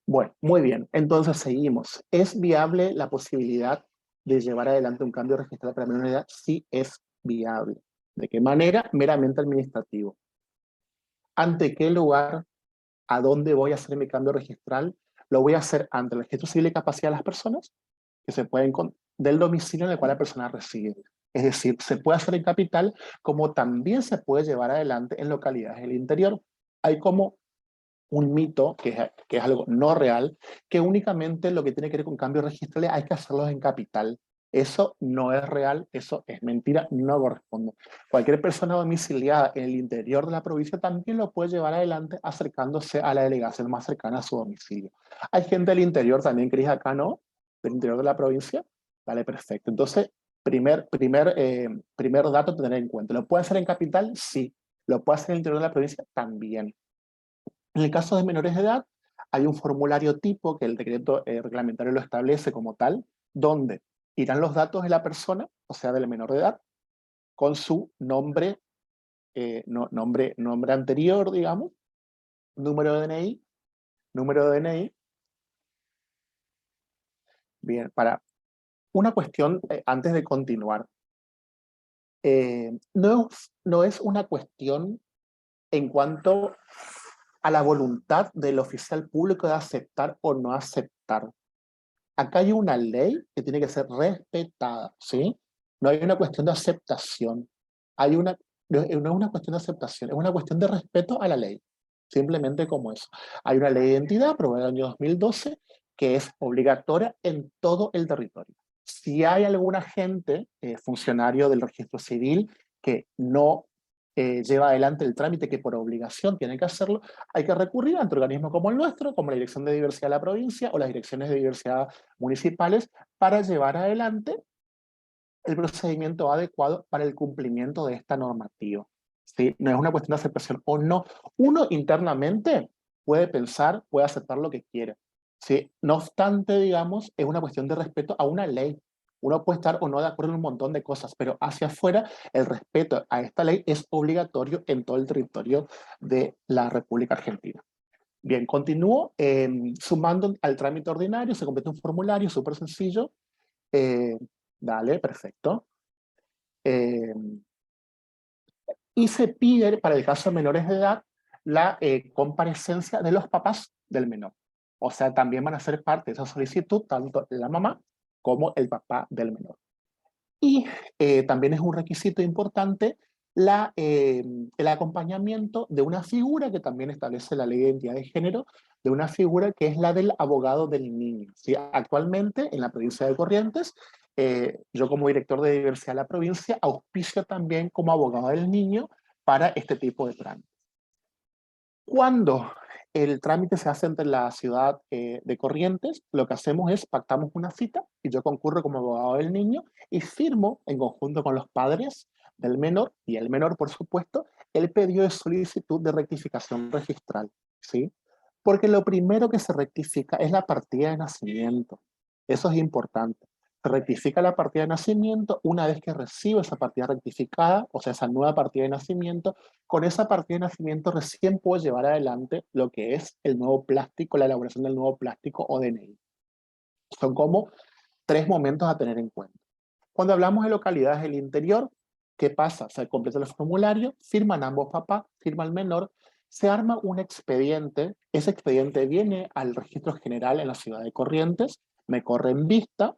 Bueno, muy bien, entonces seguimos. ¿Es viable la posibilidad de llevar adelante un cambio registral para menores de edad? Sí, es viable. ¿De qué manera? Meramente administrativo. ¿Ante qué lugar? ¿A dónde voy a hacer mi cambio registral? Lo voy a hacer ante el registro civil de capacidad de las personas, que se pueden del domicilio en el cual la persona reside. Es decir, se puede hacer en capital, como también se puede llevar adelante en localidades del interior. Hay como un mito, que es algo no real, que únicamente lo que tiene que ver con cambios registrales hay que hacerlos en capital. Eso no es real, eso es mentira, no corresponde. Cualquier persona domiciliada en el interior de la provincia también lo puede llevar adelante acercándose a la delegación más cercana a su domicilio. Hay gente del interior también, Cris, acá, ¿no? Del interior de la provincia. Vale, perfecto. Entonces, primer dato a tener en cuenta. ¿Lo puede hacer en capital? Sí. ¿Lo puede hacer en el interior de la provincia? También. En el caso de menores de edad, hay un formulario tipo que el decreto reglamentario lo establece como tal, donde irán los datos de la persona, o sea, del menor de edad, con su nombre, nombre anterior, digamos, número de DNI. Bien, para una cuestión, antes de continuar, no es una cuestión en cuanto a la voluntad del oficial público de aceptar o no aceptar. Acá hay una ley que tiene que ser respetada, ¿sí? No hay una cuestión de aceptación. No es una cuestión de aceptación, es una cuestión de respeto a la ley. Simplemente como eso. Hay una ley de identidad aprobada en el año 2012 que es obligatoria en todo el territorio. Si hay algún agente, funcionario del registro civil, que no lleva adelante el trámite que por obligación tiene que hacerlo, hay que recurrir ante organismos como el nuestro, como la Dirección de Diversidad de la provincia o las direcciones de diversidad municipales, para llevar adelante el procedimiento adecuado para el cumplimiento de esta normativa. ¿Sí? No es una cuestión de aceptación o no. Uno internamente puede pensar, puede aceptar lo que quiere. ¿Sí? No obstante, digamos, es una cuestión de respeto a una ley. Uno puede estar o no de acuerdo en un montón de cosas, pero hacia afuera el respeto a esta ley es obligatorio en todo el territorio de la República Argentina. Bien, continúo sumando al trámite ordinario, se completa un formulario súper sencillo. Dale, perfecto. Y se pide, para el caso de menores de edad, la comparecencia de los papás del menor. O sea, también van a ser parte de esa solicitud, tanto la mamá como el papá del menor. Y también es un requisito importante el acompañamiento de una figura que también establece la ley de identidad de género, de una figura que es la del abogado del niño. ¿Sí? Actualmente, en la provincia de Corrientes, yo como director de diversidad de la provincia, auspicio también como abogado del niño para este tipo de trámites. Cuando el trámite se hace entre la ciudad de Corrientes, lo que hacemos es pactamos una cita y yo concurro como abogado del niño y firmo en conjunto con los padres del menor y el menor, por supuesto, el pedido de solicitud de rectificación registral, ¿sí? Porque lo primero que se rectifica es la partida de nacimiento. Eso es importante. Se rectifica la partida de nacimiento. Una vez que recibo esa partida rectificada, o sea, esa nueva partida de nacimiento, con esa partida de nacimiento recién puedo llevar adelante lo que es el nuevo plástico, la elaboración del nuevo plástico o DNI. Son como 3 momentos a tener en cuenta. Cuando hablamos de localidades del interior, ¿qué pasa? Se completa el formulario, firman ambos papás, firma el menor, se arma un expediente, ese expediente viene al registro general en la ciudad de Corrientes, me corre en vista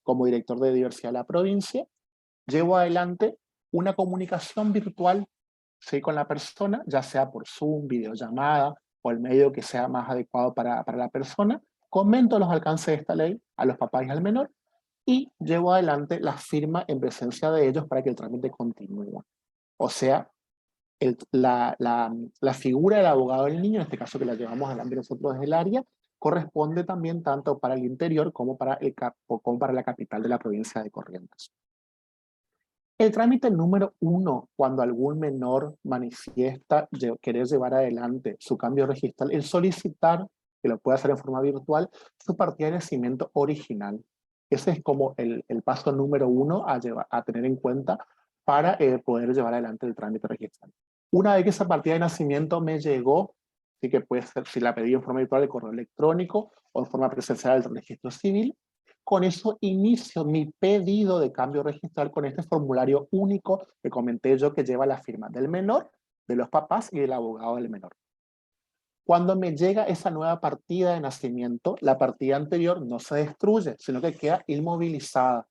como director de diversidad de la provincia, llevo adelante una comunicación virtual, ¿sí? Con la persona, ya sea por Zoom, videollamada o el medio que sea más adecuado para la persona, comento los alcances de esta ley a los papás y al menor y llevo adelante la firma en presencia de ellos para que el trámite continúe. O sea, la figura del abogado del niño, en este caso que la llevamos adelante nosotros desde el área, corresponde también tanto para el interior como para la capital de la provincia de Corrientes. El trámite número 1, cuando algún menor manifiesta querer llevar adelante su cambio registral, el solicitar, que lo puede hacer en forma virtual, su partida de nacimiento original. Ese es como el paso número 1 a tener en cuenta para poder llevar adelante el trámite registral. Una vez que esa partida de nacimiento me llegó, sí que puede ser, si la pedí en forma virtual, de correo electrónico o en forma presencial del registro civil, con eso inicio mi pedido de cambio registral con este formulario único que comenté yo, que lleva la firma del menor, de los papás y del abogado del menor. Cuando me llega esa nueva partida de nacimiento, la partida anterior no se destruye, sino que queda inmovilizada,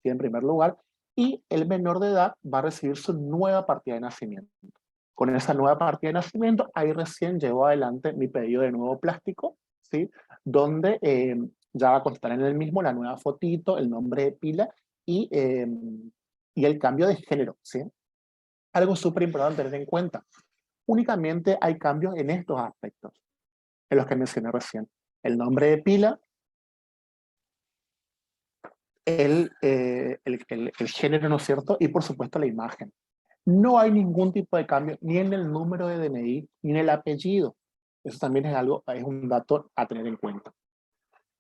¿sí? En primer lugar, y el menor de edad va a recibir su nueva partida de nacimiento. Con esa nueva partida de nacimiento, ahí recién llevo adelante mi pedido de nuevo plástico, ¿sí? Donde ya va a constar en el mismo la nueva fotito, el nombre de pila y el cambio de género, ¿sí? Algo súper importante tener en cuenta. Únicamente hay cambios en estos aspectos, en los que mencioné recién. El nombre de pila, el género, ¿no es cierto? Y por supuesto la imagen. No hay ningún tipo de cambio ni en el número de DNI ni en el apellido. Eso también es un dato a tener en cuenta.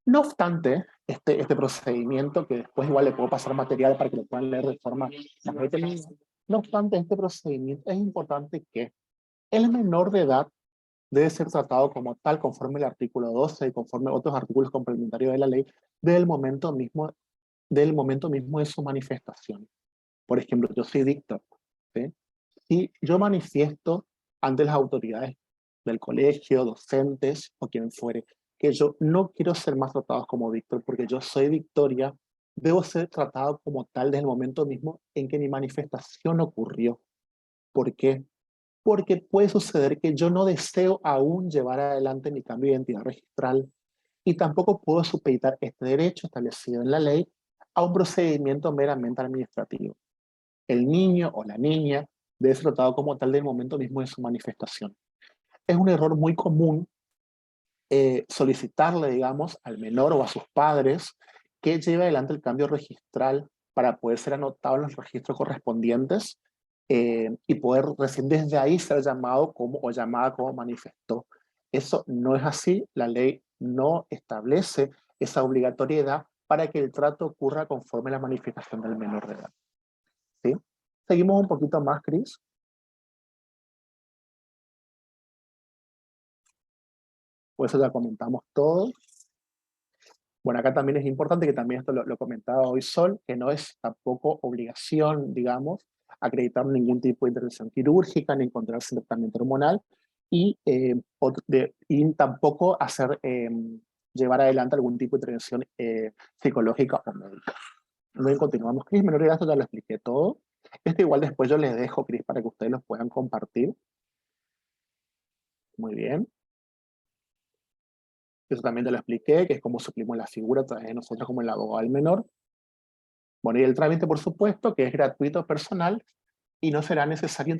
No obstante, este procedimiento, que después igual le puedo pasar material para que lo puedan leer de forma más detenida, no obstante, este procedimiento es importante que el menor de edad debe ser tratado como tal conforme el artículo 12 y conforme otros artículos complementarios de la ley del momento mismo de su manifestación. Por ejemplo, yo soy Víctor, ¿sí? Y yo manifiesto ante las autoridades del colegio, docentes o quien fuere, que yo no quiero ser más tratado como Víctor porque yo soy Victoria, debo ser tratado como tal desde el momento mismo en que mi manifestación ocurrió. ¿Por qué? Porque puede suceder que yo no deseo aún llevar adelante mi cambio de identidad registral y tampoco puedo supeditar este derecho establecido en la ley a un procedimiento meramente administrativo. El niño o la niña debe ser tratado como tal del momento mismo de su manifestación. Es un error muy común solicitarle, digamos, al menor o a sus padres que lleve adelante el cambio registral para poder ser anotado en los registros correspondientes y poder recién desde ahí ser llamado como o llamada como manifestó. Eso no es así, la ley no establece esa obligatoriedad para que el trato ocurra conforme a la manifestación del menor de edad. ¿Sí? Seguimos un poquito más, Cris. Pues eso ya comentamos todo. Bueno, acá también es importante, que también esto lo comentaba hoy Sol, que no es tampoco obligación, digamos, acreditar ningún tipo de intervención quirúrgica, ni encontrarse en tratamiento hormonal, y tampoco llevar adelante algún tipo de intervención psicológica o médica. Luego continuamos. Cris, menor de edad, esto ya lo expliqué todo. Esto igual después yo les dejo, Cris, para que ustedes los puedan compartir. Muy bien. Eso también te lo expliqué, que es como suplimos la figura a través de nosotros como el abogado del menor. Bueno, y el trámite, por supuesto, que es gratuito, personal, y no será necesaria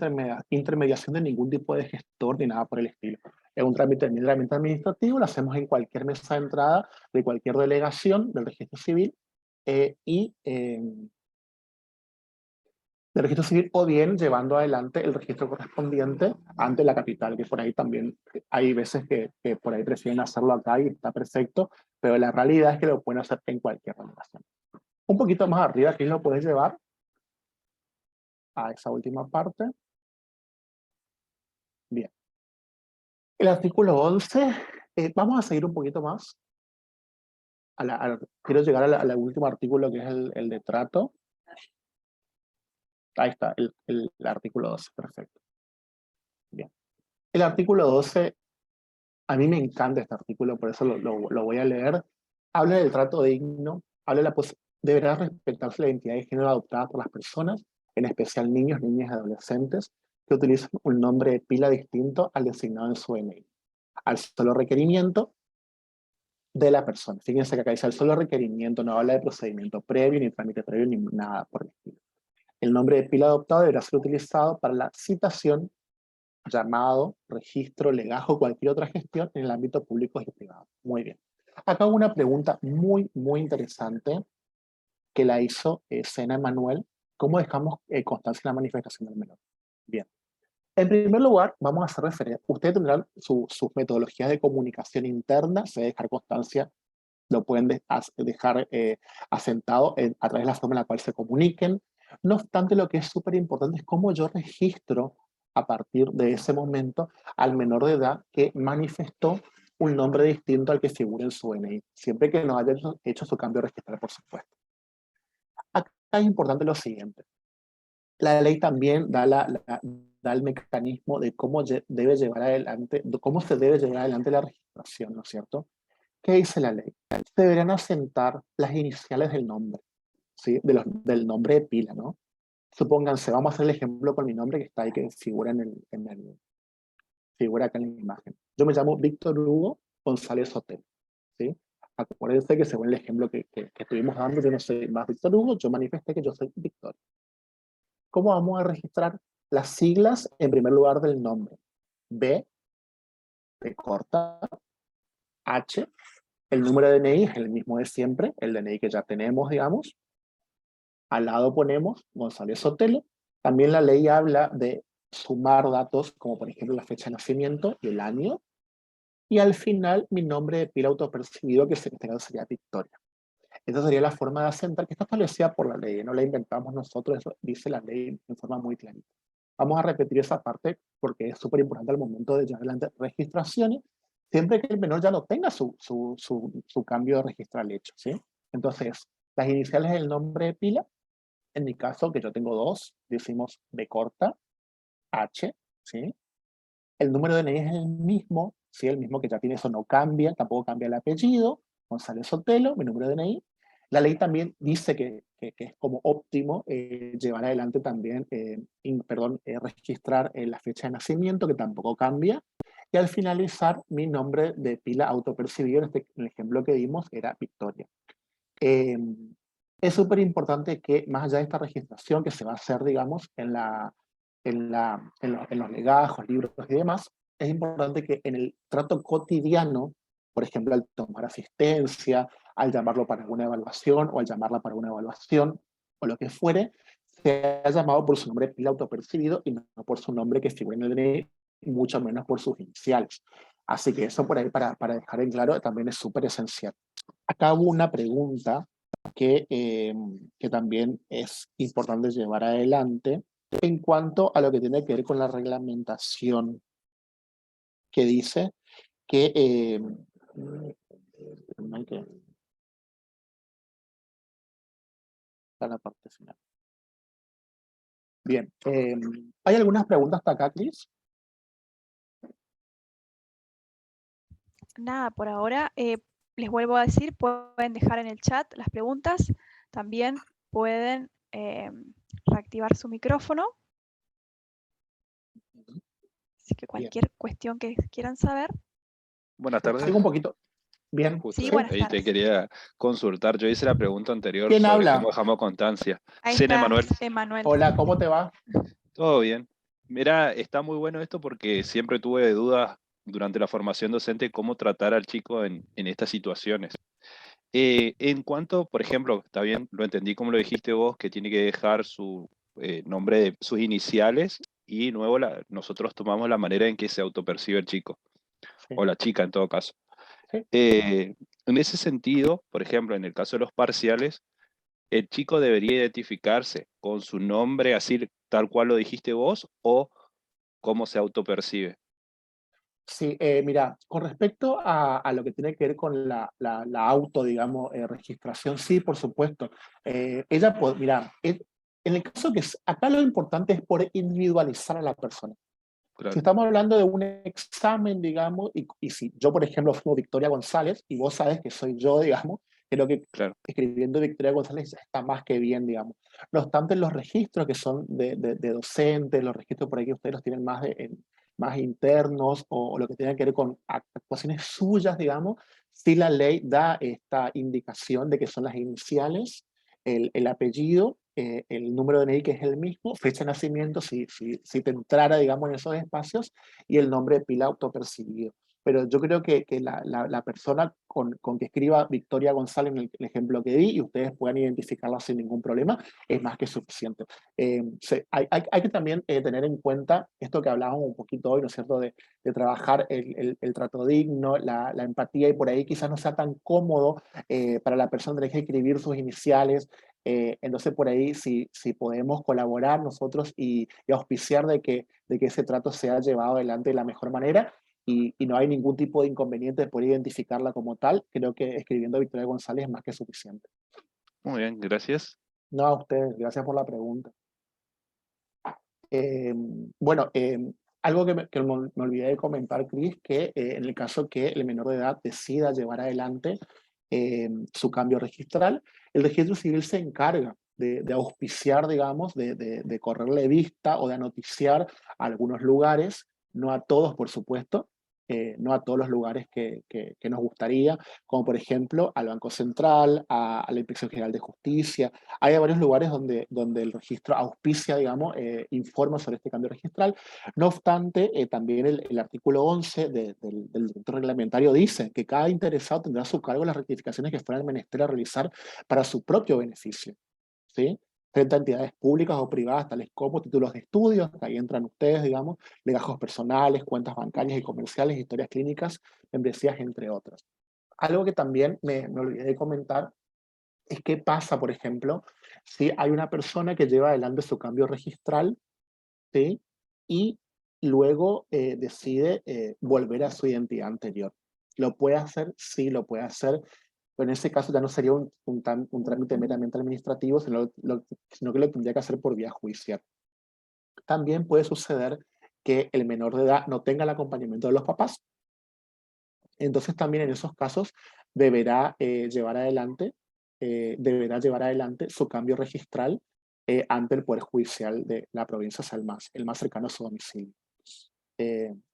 intermediación de ningún tipo de gestor ni nada por el estilo. Es un trámite meramente administrativo, lo hacemos en cualquier mesa de entrada de cualquier delegación del registro civil del registro civil, o bien llevando adelante el registro correspondiente ante la capital, que por ahí también hay veces que por ahí prefieren hacerlo acá y está perfecto, pero la realidad es que lo pueden hacer en cualquier delegación. Un poquito más arriba, aquí lo puedes llevar a esa última parte. Bien. El artículo 11, vamos a seguir un poquito más. Quiero llegar al último artículo, que es el de trato. Ahí está, el artículo 12, perfecto. Bien. El artículo 12, a mí me encanta este artículo, por eso lo voy a leer. Habla del trato digno, deberá respetarse la identidad de género adoptada por las personas, en especial niños, niñas y adolescentes, que utilizan un nombre de pila distinto al designado en su DNI, al solo requerimiento de la persona. Fíjense que acá dice el solo requerimiento, no habla de procedimiento previo, ni trámite previo, ni nada por el estilo. El nombre de pila adoptado deberá ser utilizado para la citación, llamado, registro, legajo, cualquier otra gestión en el ámbito público y privado. Muy bien. Acá hubo una pregunta muy, muy interesante que la hizo Sena Emanuel. ¿Cómo dejamos constancia en la manifestación del menor? Bien. En primer lugar, vamos a hacer referencia. Ustedes tendrán sus metodologías de comunicación interna, se debe dejar constancia, lo pueden dejar asentado a través de la forma en la cual se comuniquen. No obstante, lo que es súper importante es cómo yo registro a partir de ese momento al menor de edad que manifestó un nombre distinto al que figura en su DNI, siempre que no haya hecho su cambio registral, por supuesto. Acá es importante lo siguiente. La ley también da el mecanismo de cómo se debe llevar adelante la registración, ¿no es cierto? ¿Qué dice la ley? Se deberán asentar las iniciales del nombre, ¿sí? Del nombre de pila, ¿no? Supónganse, vamos a hacer el ejemplo con mi nombre que está ahí, que figura figura acá en la imagen. Yo me llamo Víctor Hugo González Sotelo, ¿sí? Acuérdense que según el ejemplo que estuvimos dando, yo no soy más Víctor Hugo, yo manifesté que yo soy Víctor. ¿Cómo vamos a registrar las siglas en primer lugar del nombre? B, B corta, H, El número de DNI es el mismo de siempre, el DNI que ya tenemos, digamos. Al lado ponemos González Sotelo. También la ley habla de sumar datos, como por ejemplo la fecha de nacimiento y el año. Y al final, mi nombre de pila autopercibido, que en este caso sería Victoria. Esa sería la forma de asentar, que está establecida por la ley, no la inventamos nosotros, eso dice la ley en forma muy clarita. Vamos a repetir esa parte porque es súper importante al momento de llevar adelante registraciones, siempre que el menor ya no tenga su cambio registral hecho, ¿sí? Entonces, las iniciales del nombre de pila, en mi caso, que yo tengo dos, decimos B corta, H, ¿sí? El número de DNI es el mismo, ¿sí? El mismo que ya tiene, eso no cambia, tampoco cambia el apellido, González Sotelo, mi número de DNI. La ley también dice que es como óptimo llevar adelante también, registrar la fecha de nacimiento, que tampoco cambia, y al finalizar mi nombre de pila autopercibido, en el ejemplo que dimos era Victoria. Es súper importante que más allá de esta registración que se va a hacer, digamos, en los legajos, libros y demás, es importante que en el trato cotidiano, por ejemplo, al tomar asistencia, al llamarlo para alguna evaluación o al llamarla para una evaluación o lo que fuere, sea llamado por su nombre de pila autopercibido y no por su nombre que figura en el DNI, y mucho menos por sus iniciales. Así que eso por ahí para dejar en claro también es súper esencial. Acá hubo una pregunta que también es importante llevar adelante en cuanto a lo que tiene que ver con la reglamentación, que dice que hay que a la parte final. Bien, ¿hay algunas preguntas hasta acá, Cris? Nada, por ahora. Les vuelvo a decir, pueden dejar en el chat las preguntas. También pueden reactivar su micrófono. Así que Bien. cualquier cuestión que quieran saber. Buenas tardes. Sigo un poquito. Bien. Justo Sí, buenas ahí te tardes. quería consultar. Yo hice la pregunta anterior ¿Quién sobre habla? cómo dejamos constancia. Ahí Cine está, Manuel, Emanuel. Hola, ¿cómo te va? todo bien. Mira, está muy bueno esto porque siempre tuve dudas durante la formación docente cómo tratar al chico en estas situaciones. En cuanto, por ejemplo, está bien, lo entendí como lo dijiste vos, que tiene que dejar su nombre, sus iniciales y luego nosotros tomamos la manera en que se autopercibe el chico, Sí, o la chica en todo caso. sí. En ese sentido, por ejemplo, en el caso de los parciales, el chico debería identificarse con su nombre, así tal cual lo dijiste vos, o cómo se autopercibe. Sí, mira, con respecto a lo que tiene que ver con la auto, digamos, registración, sí, por supuesto. Ella, mira, en el caso acá lo importante es por individualizar a la persona. Si Claro, estamos hablando de un examen, digamos, y si yo, por ejemplo, fui Victoria González, y vos sabes que soy yo, digamos, creo que claro, escribiendo Victoria González ya está más que bien, digamos. No obstante, los registros que son de docentes, los registros por ahí que ustedes los tienen más internos, o lo que tiene que ver con actuaciones suyas, digamos, sí la ley da esta indicación de que son las iniciales, el apellido, el número de DNI que es el mismo, fecha de nacimiento si te entrara, digamos, en esos espacios, y el nombre de pila autopercibido. Pero yo creo que la persona con que escriba Victoria González en el ejemplo que di, y ustedes puedan identificarla sin ningún problema, es más que suficiente. Hay que también tener en cuenta esto que hablábamos un poquito hoy, ¿no es cierto?, de trabajar el trato digno, la empatía, y por ahí quizás no sea tan cómodo para la persona tener que escribir sus iniciales. Entonces por ahí si podemos colaborar nosotros y auspiciar de que ese trato sea llevado adelante de la mejor manera, y no hay ningún tipo de inconveniente de poder identificarla como tal, creo que escribiendo Victoria González es más que suficiente. muy bien, gracias. No, a ustedes, gracias por la pregunta. Bueno, algo que me olvidé de comentar, Cris, que en el caso que el menor de edad decida llevar adelante su cambio registral, el registro civil se encarga de auspiciar, digamos, de correrle vista o de anoticiar a algunos lugares, no a todos, por supuesto, no a todos los lugares que nos gustaría, como por ejemplo al Banco Central, a la Inspección General de Justicia. Hay varios lugares donde el registro auspicia, digamos, informa sobre este cambio registral. No obstante, también el artículo 11 del decreto reglamentario dice que cada interesado tendrá a su cargo las rectificaciones que fueran menester a realizar para su propio beneficio, ¿sí? Frente a entidades públicas o privadas, tales como títulos de estudios, que ahí entran ustedes, digamos, legajos personales, cuentas bancarias y comerciales, historias clínicas, membresías, entre otras. Algo que también me olvidé de comentar es qué pasa, por ejemplo, si hay una persona que lleva adelante su cambio registral, ¿sí? Y luego decide volver a su identidad anterior. ¿Lo puede hacer? Sí, lo puede hacer. Pero en ese caso ya no sería un trámite meramente administrativo, sino que lo tendría que hacer por vía judicial. También puede suceder que el menor de edad no tenga el acompañamiento de los papás. Entonces también en esos casos deberá llevar adelante su cambio registral ante el Poder Judicial de la provincia, o sea, el más cercano a su domicilio.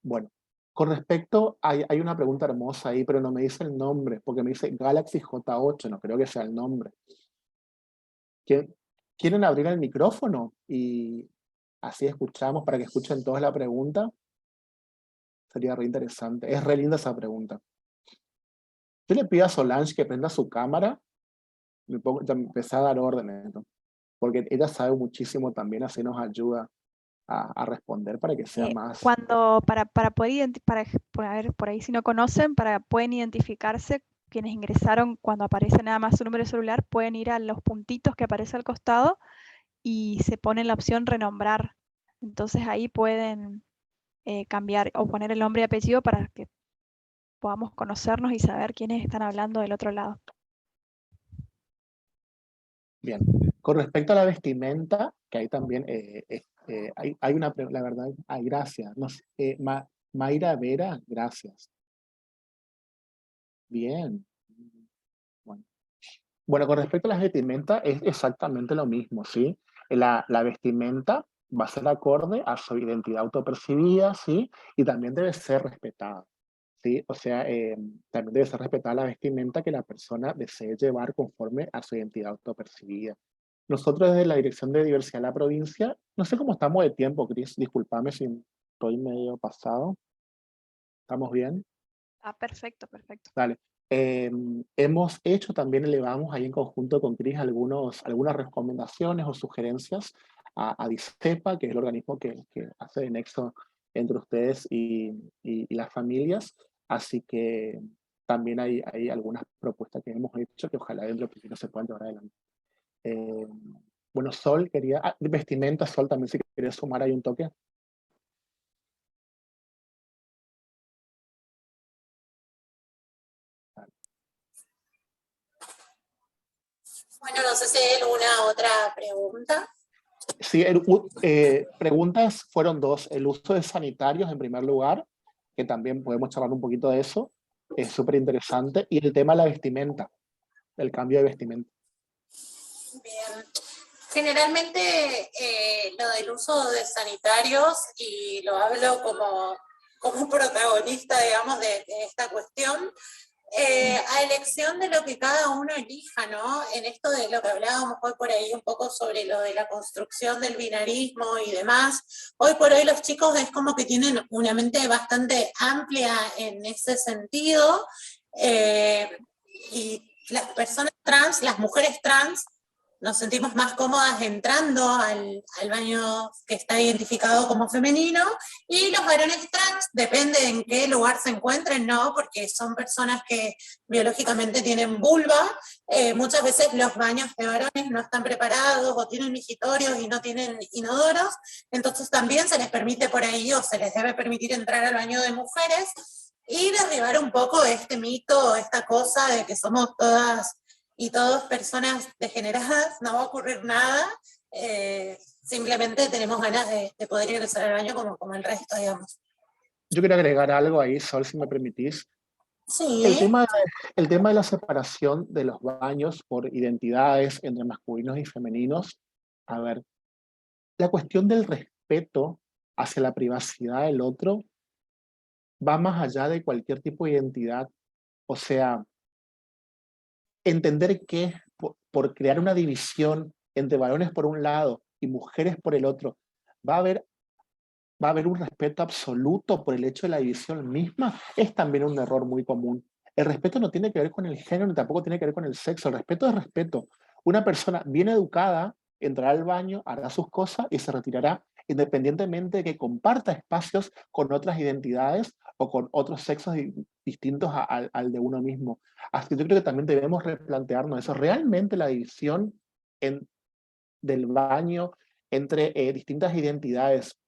Bueno, con respecto, hay una pregunta hermosa ahí, pero no me dice el nombre, porque me dice Galaxy J8, no creo que sea el nombre. ¿Quieren abrir el micrófono? Y así escuchamos, para que escuchen todos la pregunta. Sería re interesante. Es re linda esa pregunta. Yo le pido a Solange que prenda su cámara. Ya empecé a dar órdenes, ¿no? Porque ella sabe muchísimo también, así nos ayuda a responder para que sea más... Para poder a ver, por ahí si no conocen, pueden identificarse quienes ingresaron cuando aparece nada más su número de celular, pueden ir a los puntitos que aparece al costado y se pone la opción renombrar. Entonces ahí pueden cambiar o poner el nombre y apellido para que podamos conocernos y saber quiénes están hablando del otro lado. Bien. Con respecto a la vestimenta, que ahí también hay una pregunta, la verdad, gracias. No sé, Mayra Vera, gracias. Bien. Bueno, con respecto a las vestimentas, es exactamente lo mismo, ¿sí? La vestimenta va a ser acorde a su identidad autopercibida, ¿sí? Y también debe ser respetada, ¿sí? O sea, también debe ser respetada la vestimenta que la persona desee llevar conforme a su identidad autopercibida. Nosotros desde la Dirección de Diversidad de la provincia, no sé cómo estamos de tiempo, Cris, discúlpame si estoy medio pasado. ¿Estamos bien? Ah, perfecto, perfecto. Dale. Hemos hecho, también elevamos ahí en conjunto con Cris algunas recomendaciones o sugerencias a DICEPA, que es el organismo que hace de nexo entre ustedes y las familias. Así que también hay algunas propuestas que hemos hecho que ojalá dentro de poquito se puedan llevar adelante. Bueno, Sol quería... vestimenta, Sol también si quería sumar ahí un toque. Bueno, no sé si hay alguna otra pregunta. Sí, preguntas fueron dos. El uso de sanitarios en primer lugar, que también podemos charlar un poquito de eso, es súper interesante. Y el tema de la vestimenta, el cambio de vestimenta. Bien. Generalmente lo del uso de sanitarios, y lo hablo como protagonista, digamos, de esta cuestión, a elección de lo que cada uno elija, ¿no? En esto de lo que hablábamos hoy por ahí un poco sobre lo de la construcción del binarismo y demás, hoy por hoy los chicos es como que tienen una mente bastante amplia en ese sentido, y las personas trans, las mujeres trans, nos sentimos más cómodas entrando al baño que está identificado como femenino, y los varones trans, depende en qué lugar se encuentren, ¿no? Porque son personas que biológicamente tienen vulva, muchas veces los baños de varones no están preparados o tienen mijitorios y no tienen inodoros, entonces también se les permite por ahí o se les debe permitir entrar al baño de mujeres y derribar un poco este mito, esta cosa de que somos todas y todas personas degeneradas, no va a ocurrir nada, simplemente tenemos ganas de poder ingresar al baño como el resto, digamos. Yo quiero agregar algo ahí, Sol, si me permitís. Sí. El tema de la separación de los baños por identidades entre masculinos y femeninos, a ver, la cuestión del respeto hacia la privacidad del otro va más allá de cualquier tipo de identidad. O sea, entender que por crear una división entre varones por un lado y mujeres por el otro, va a haber un respeto absoluto por el hecho de la división misma, es también un error muy común. El respeto no tiene que ver con el género, ni tampoco tiene que ver con el sexo. El respeto es respeto. Una persona bien educada entrará al baño, hará sus cosas y se retirará, independientemente de que comparta espacios con otras identidades o con otros sexos distintos al de uno mismo. Así que yo creo que también debemos replantearnos eso. ¿Realmente la división del baño entre distintas identidades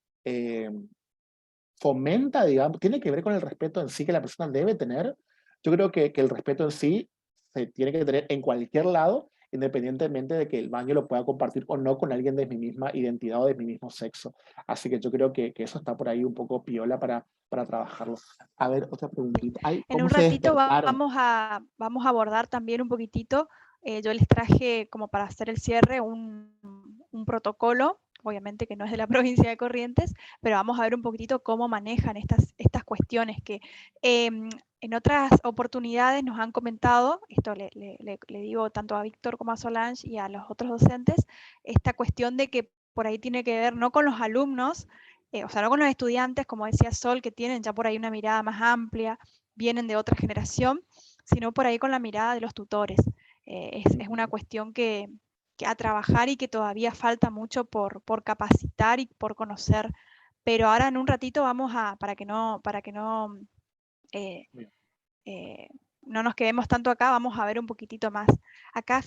fomenta, digamos, tiene que ver con el respeto en sí que la persona debe tener? Yo creo que el respeto en sí se tiene que tener en cualquier lado, independientemente de que el baño lo pueda compartir o no con alguien de mi misma identidad o de mi mismo sexo. Así que yo creo que eso está por ahí un poco piola para trabajarlo. A ver, otra preguntita. Ay, En ¿cómo un se ratito despertaron? vamos a abordar también un poquitito, yo les traje como para hacer el cierre un protocolo, obviamente que no es de la provincia de Corrientes, pero vamos a ver un poquitito cómo manejan estas cuestiones que en otras oportunidades nos han comentado, esto le digo tanto a Víctor como a Solange y a los otros docentes, esta cuestión de que por ahí tiene que ver no con los alumnos, o sea, no con los estudiantes, como decía Sol, que tienen ya por ahí una mirada más amplia, vienen de otra generación, sino por ahí con la mirada de los tutores. Es una cuestión que a trabajar y que todavía falta mucho por capacitar y por conocer. Pero ahora en un ratito vamos a, para que no no nos quedemos tanto acá, vamos a ver un poquitito más. Acá,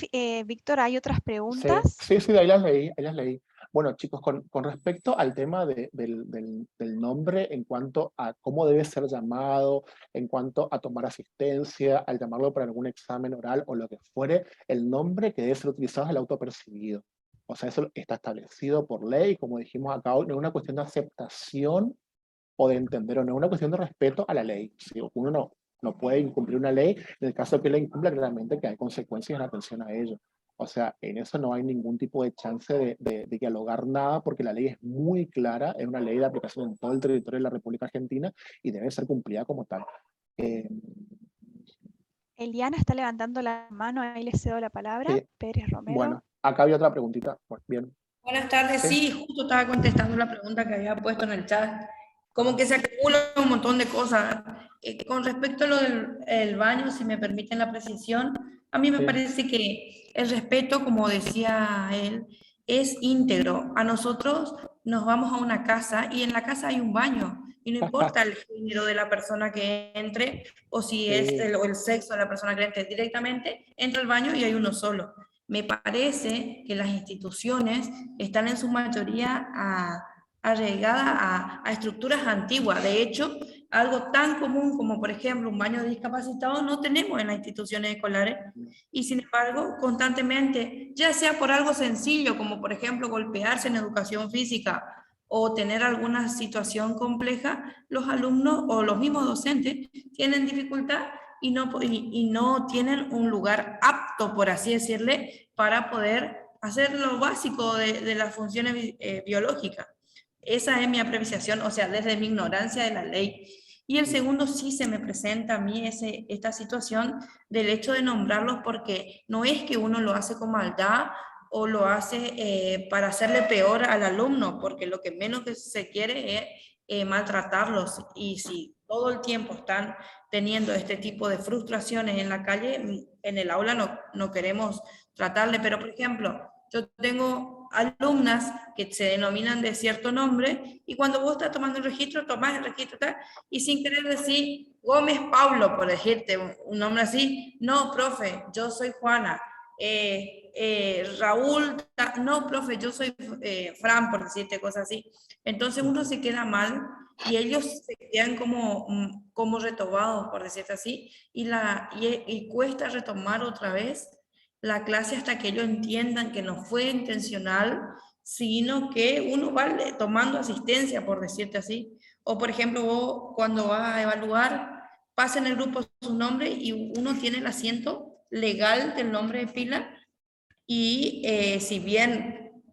Víctor, hay otras preguntas. Sí, de ahí las leí. Bueno, chicos, con respecto al tema del nombre, en cuanto a cómo debe ser llamado, en cuanto a tomar asistencia, al llamarlo para algún examen oral o lo que fuere, el nombre que debe ser utilizado es el autopercibido. O sea, eso está establecido por ley, como dijimos acá, no es una cuestión de aceptación o de entender, o no es una cuestión de respeto a la ley. Si uno no puede incumplir una ley, en el caso de que la incumpla, claramente que hay consecuencias en atención a ello. O sea, en eso no hay ningún tipo de chance de dialogar nada, porque la ley es muy clara, es una ley de aplicación en todo el territorio de la República Argentina y debe ser cumplida como tal. Eliana está levantando la mano, ahí le cedo la palabra. Pérez Romero. Bueno, acá había otra preguntita. Bueno, bien. Buenas tardes, sí, justo estaba contestando la pregunta que había puesto en el chat. Como que se acumula un montón de cosas. Con respecto a lo del baño, si me permiten la precisión, a mí me parece que el respeto, como decía él, es íntegro. A nosotros nos vamos a una casa y en la casa hay un baño. Y no importa el género de la persona que entre o si es el sexo de la persona que entre directamente, entra al baño y hay uno solo. Me parece que las instituciones están en su mayoría arraigadas a estructuras antiguas. De hecho, algo tan común como, por ejemplo, un baño de discapacitados no tenemos en las instituciones escolares y, sin embargo, constantemente, ya sea por algo sencillo como, por ejemplo, golpearse en educación física o tener alguna situación compleja, los alumnos o los mismos docentes tienen dificultad y no tienen un lugar apto, por así decirle, para poder hacer lo básico de las funciones biológicas. Esa es mi apreciación, o sea, desde mi ignorancia de la ley. Y el segundo, sí se me presenta a mí esta situación del hecho de nombrarlos, porque no es que uno lo hace con maldad o lo hace para hacerle peor al alumno, porque lo que menos que se quiere es maltratarlos. Y si todo el tiempo están teniendo este tipo de frustraciones en la calle, en el aula no queremos tratarle. Pero, por ejemplo, yo tengo alumnas que se denominan de cierto nombre y cuando vos estás tomando el registro, tomás el registro tal, y sin querer decir Gómez Pablo, por decirte un nombre así, no, profe, yo soy Juana. Raúl, no, profe, yo soy Fran, por decirte cosas así. Entonces uno se queda mal y ellos se quedan como retomados, por decirte así, y cuesta retomar otra vez la clase hasta que ellos entiendan que no fue intencional, sino que uno va tomando asistencia, por decirte así. O, por ejemplo, vos cuando vas a evaluar, pasa en el grupo su nombre y uno tiene el asiento legal del nombre de pila y si bien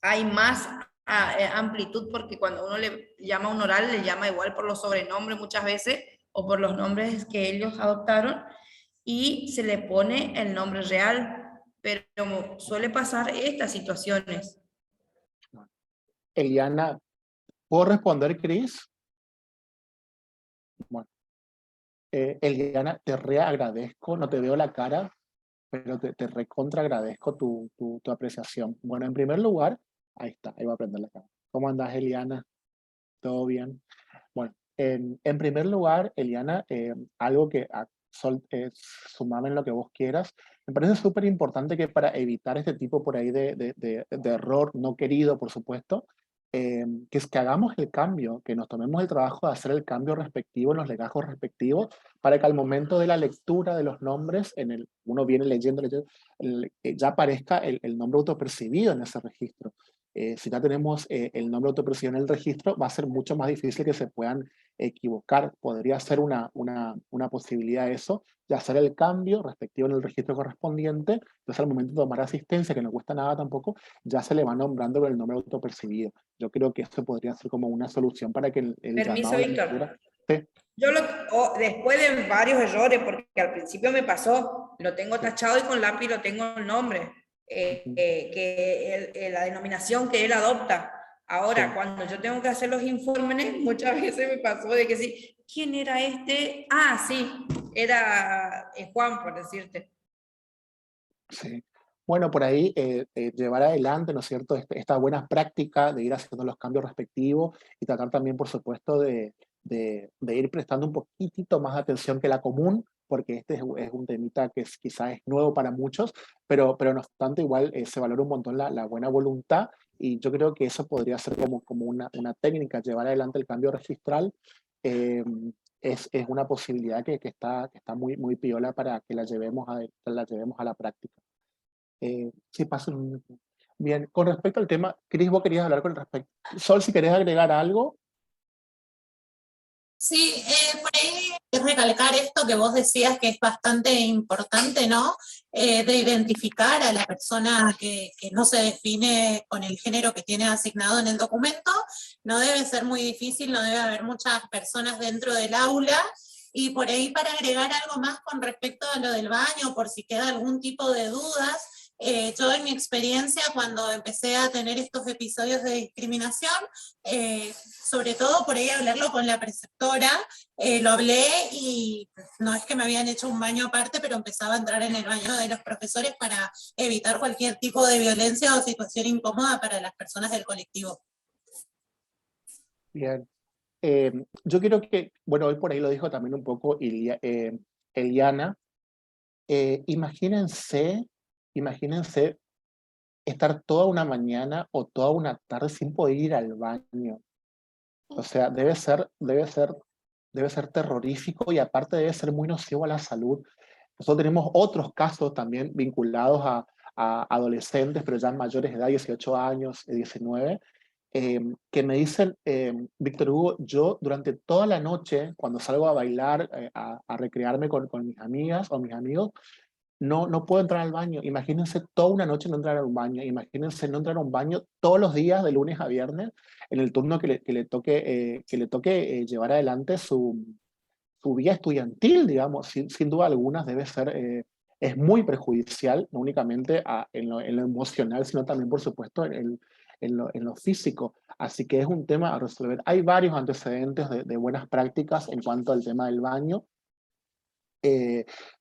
hay más amplitud, porque cuando uno le llama a un oral, le llama igual por los sobrenombres muchas veces, o por los nombres que ellos adoptaron, y se le pone el nombre real, pero suele pasar estas situaciones. Eliana, ¿puedo responder, Cris? Bueno, Eliana, te reagradezco, no te veo la cara, pero te recontra agradezco tu apreciación. Bueno, en primer lugar, ahí está, ahí va a prender la cámara. ¿Cómo andás, Eliana? ¿Todo bien? Bueno, en primer lugar, Eliana, algo que sumame en lo que vos quieras, me parece súper importante que para evitar este tipo por ahí de error no querido, por supuesto, que es que hagamos el cambio, que nos tomemos el trabajo de hacer el cambio respectivo en los legajos respectivos, para que al momento de la lectura de los nombres, uno viene leyendo, ya aparezca el nombre autopercibido en ese registro. Si ya tenemos el nombre autopercibido en el registro, va a ser mucho más difícil que se puedan equivocar. Podría ser una posibilidad eso, de hacer el cambio respectivo en el registro correspondiente. Entonces, al momento de tomar asistencia, que no cuesta nada tampoco, ya se le va nombrando con el nombre autopercibido. Yo creo que eso podría ser como una solución para que el Permiso, llamado a la Víctor. lectura... Sí. Yo después de varios errores, porque al principio me pasó, lo tengo tachado y con lápiz lo tengo el nombre, la denominación que él adopta. Ahora, Sí. cuando yo tengo que hacer los informes, muchas veces me pasó de que sí, ¿quién era este? Ah, sí, era Juan, por decirte. Sí. Bueno, por ahí llevar adelante, ¿no es cierto?, esta buena práctica de ir haciendo los cambios respectivos y tratar también, por supuesto, de ir prestando un poquitito más atención que la común, porque este es un temita que quizás es nuevo para muchos, pero no obstante, igual se valora un montón la buena voluntad, y yo creo que eso podría ser como una técnica, llevar adelante el cambio registral. Es una posibilidad que está muy, muy piola para que la llevemos a la práctica. Sí, paso un minuto. Bien, con respecto al tema, Cris, vos querías hablar con respecto. Sol, si querés agregar algo. Sí, por ahí es recalcar esto que vos decías que es bastante importante, ¿no? De identificar a la persona que no se define con el género que tiene asignado en el documento. No debe ser muy difícil, no debe haber muchas personas dentro del aula. Y por ahí, para agregar algo más con respecto a lo del baño, por si queda algún tipo de dudas, yo en mi experiencia, cuando empecé a tener estos episodios de discriminación, sobre todo por ahí hablarlo con la preceptora, lo hablé y no es que me habían hecho un baño aparte, pero empezaba a entrar en el baño de los profesores para evitar cualquier tipo de violencia o situación incómoda para las personas del colectivo. Bien. Yo quiero que, bueno, hoy por ahí lo dijo también un poco Eliana. Imagínense estar toda una mañana o toda una tarde sin poder ir al baño. O sea, debe ser terrorífico, y aparte debe ser muy nocivo a la salud. Nosotros tenemos otros casos también vinculados a adolescentes, pero ya mayores de edad, 18 años, 19, que me dicen, Víctor Hugo, yo durante toda la noche, cuando salgo a bailar, a recrearme con mis amigas o mis amigos, no puedo entrar al baño. Imagínense toda una noche no entrar a un baño. Imagínense no entrar a un baño todos los días, de lunes a viernes, en el turno que le toque llevar adelante su vida estudiantil, digamos. Sin duda alguna debe ser, es muy perjudicial, no únicamente en lo emocional, sino también, por supuesto, en lo físico. Así que es un tema a resolver. Hay varios antecedentes de buenas prácticas en cuanto al tema del baño.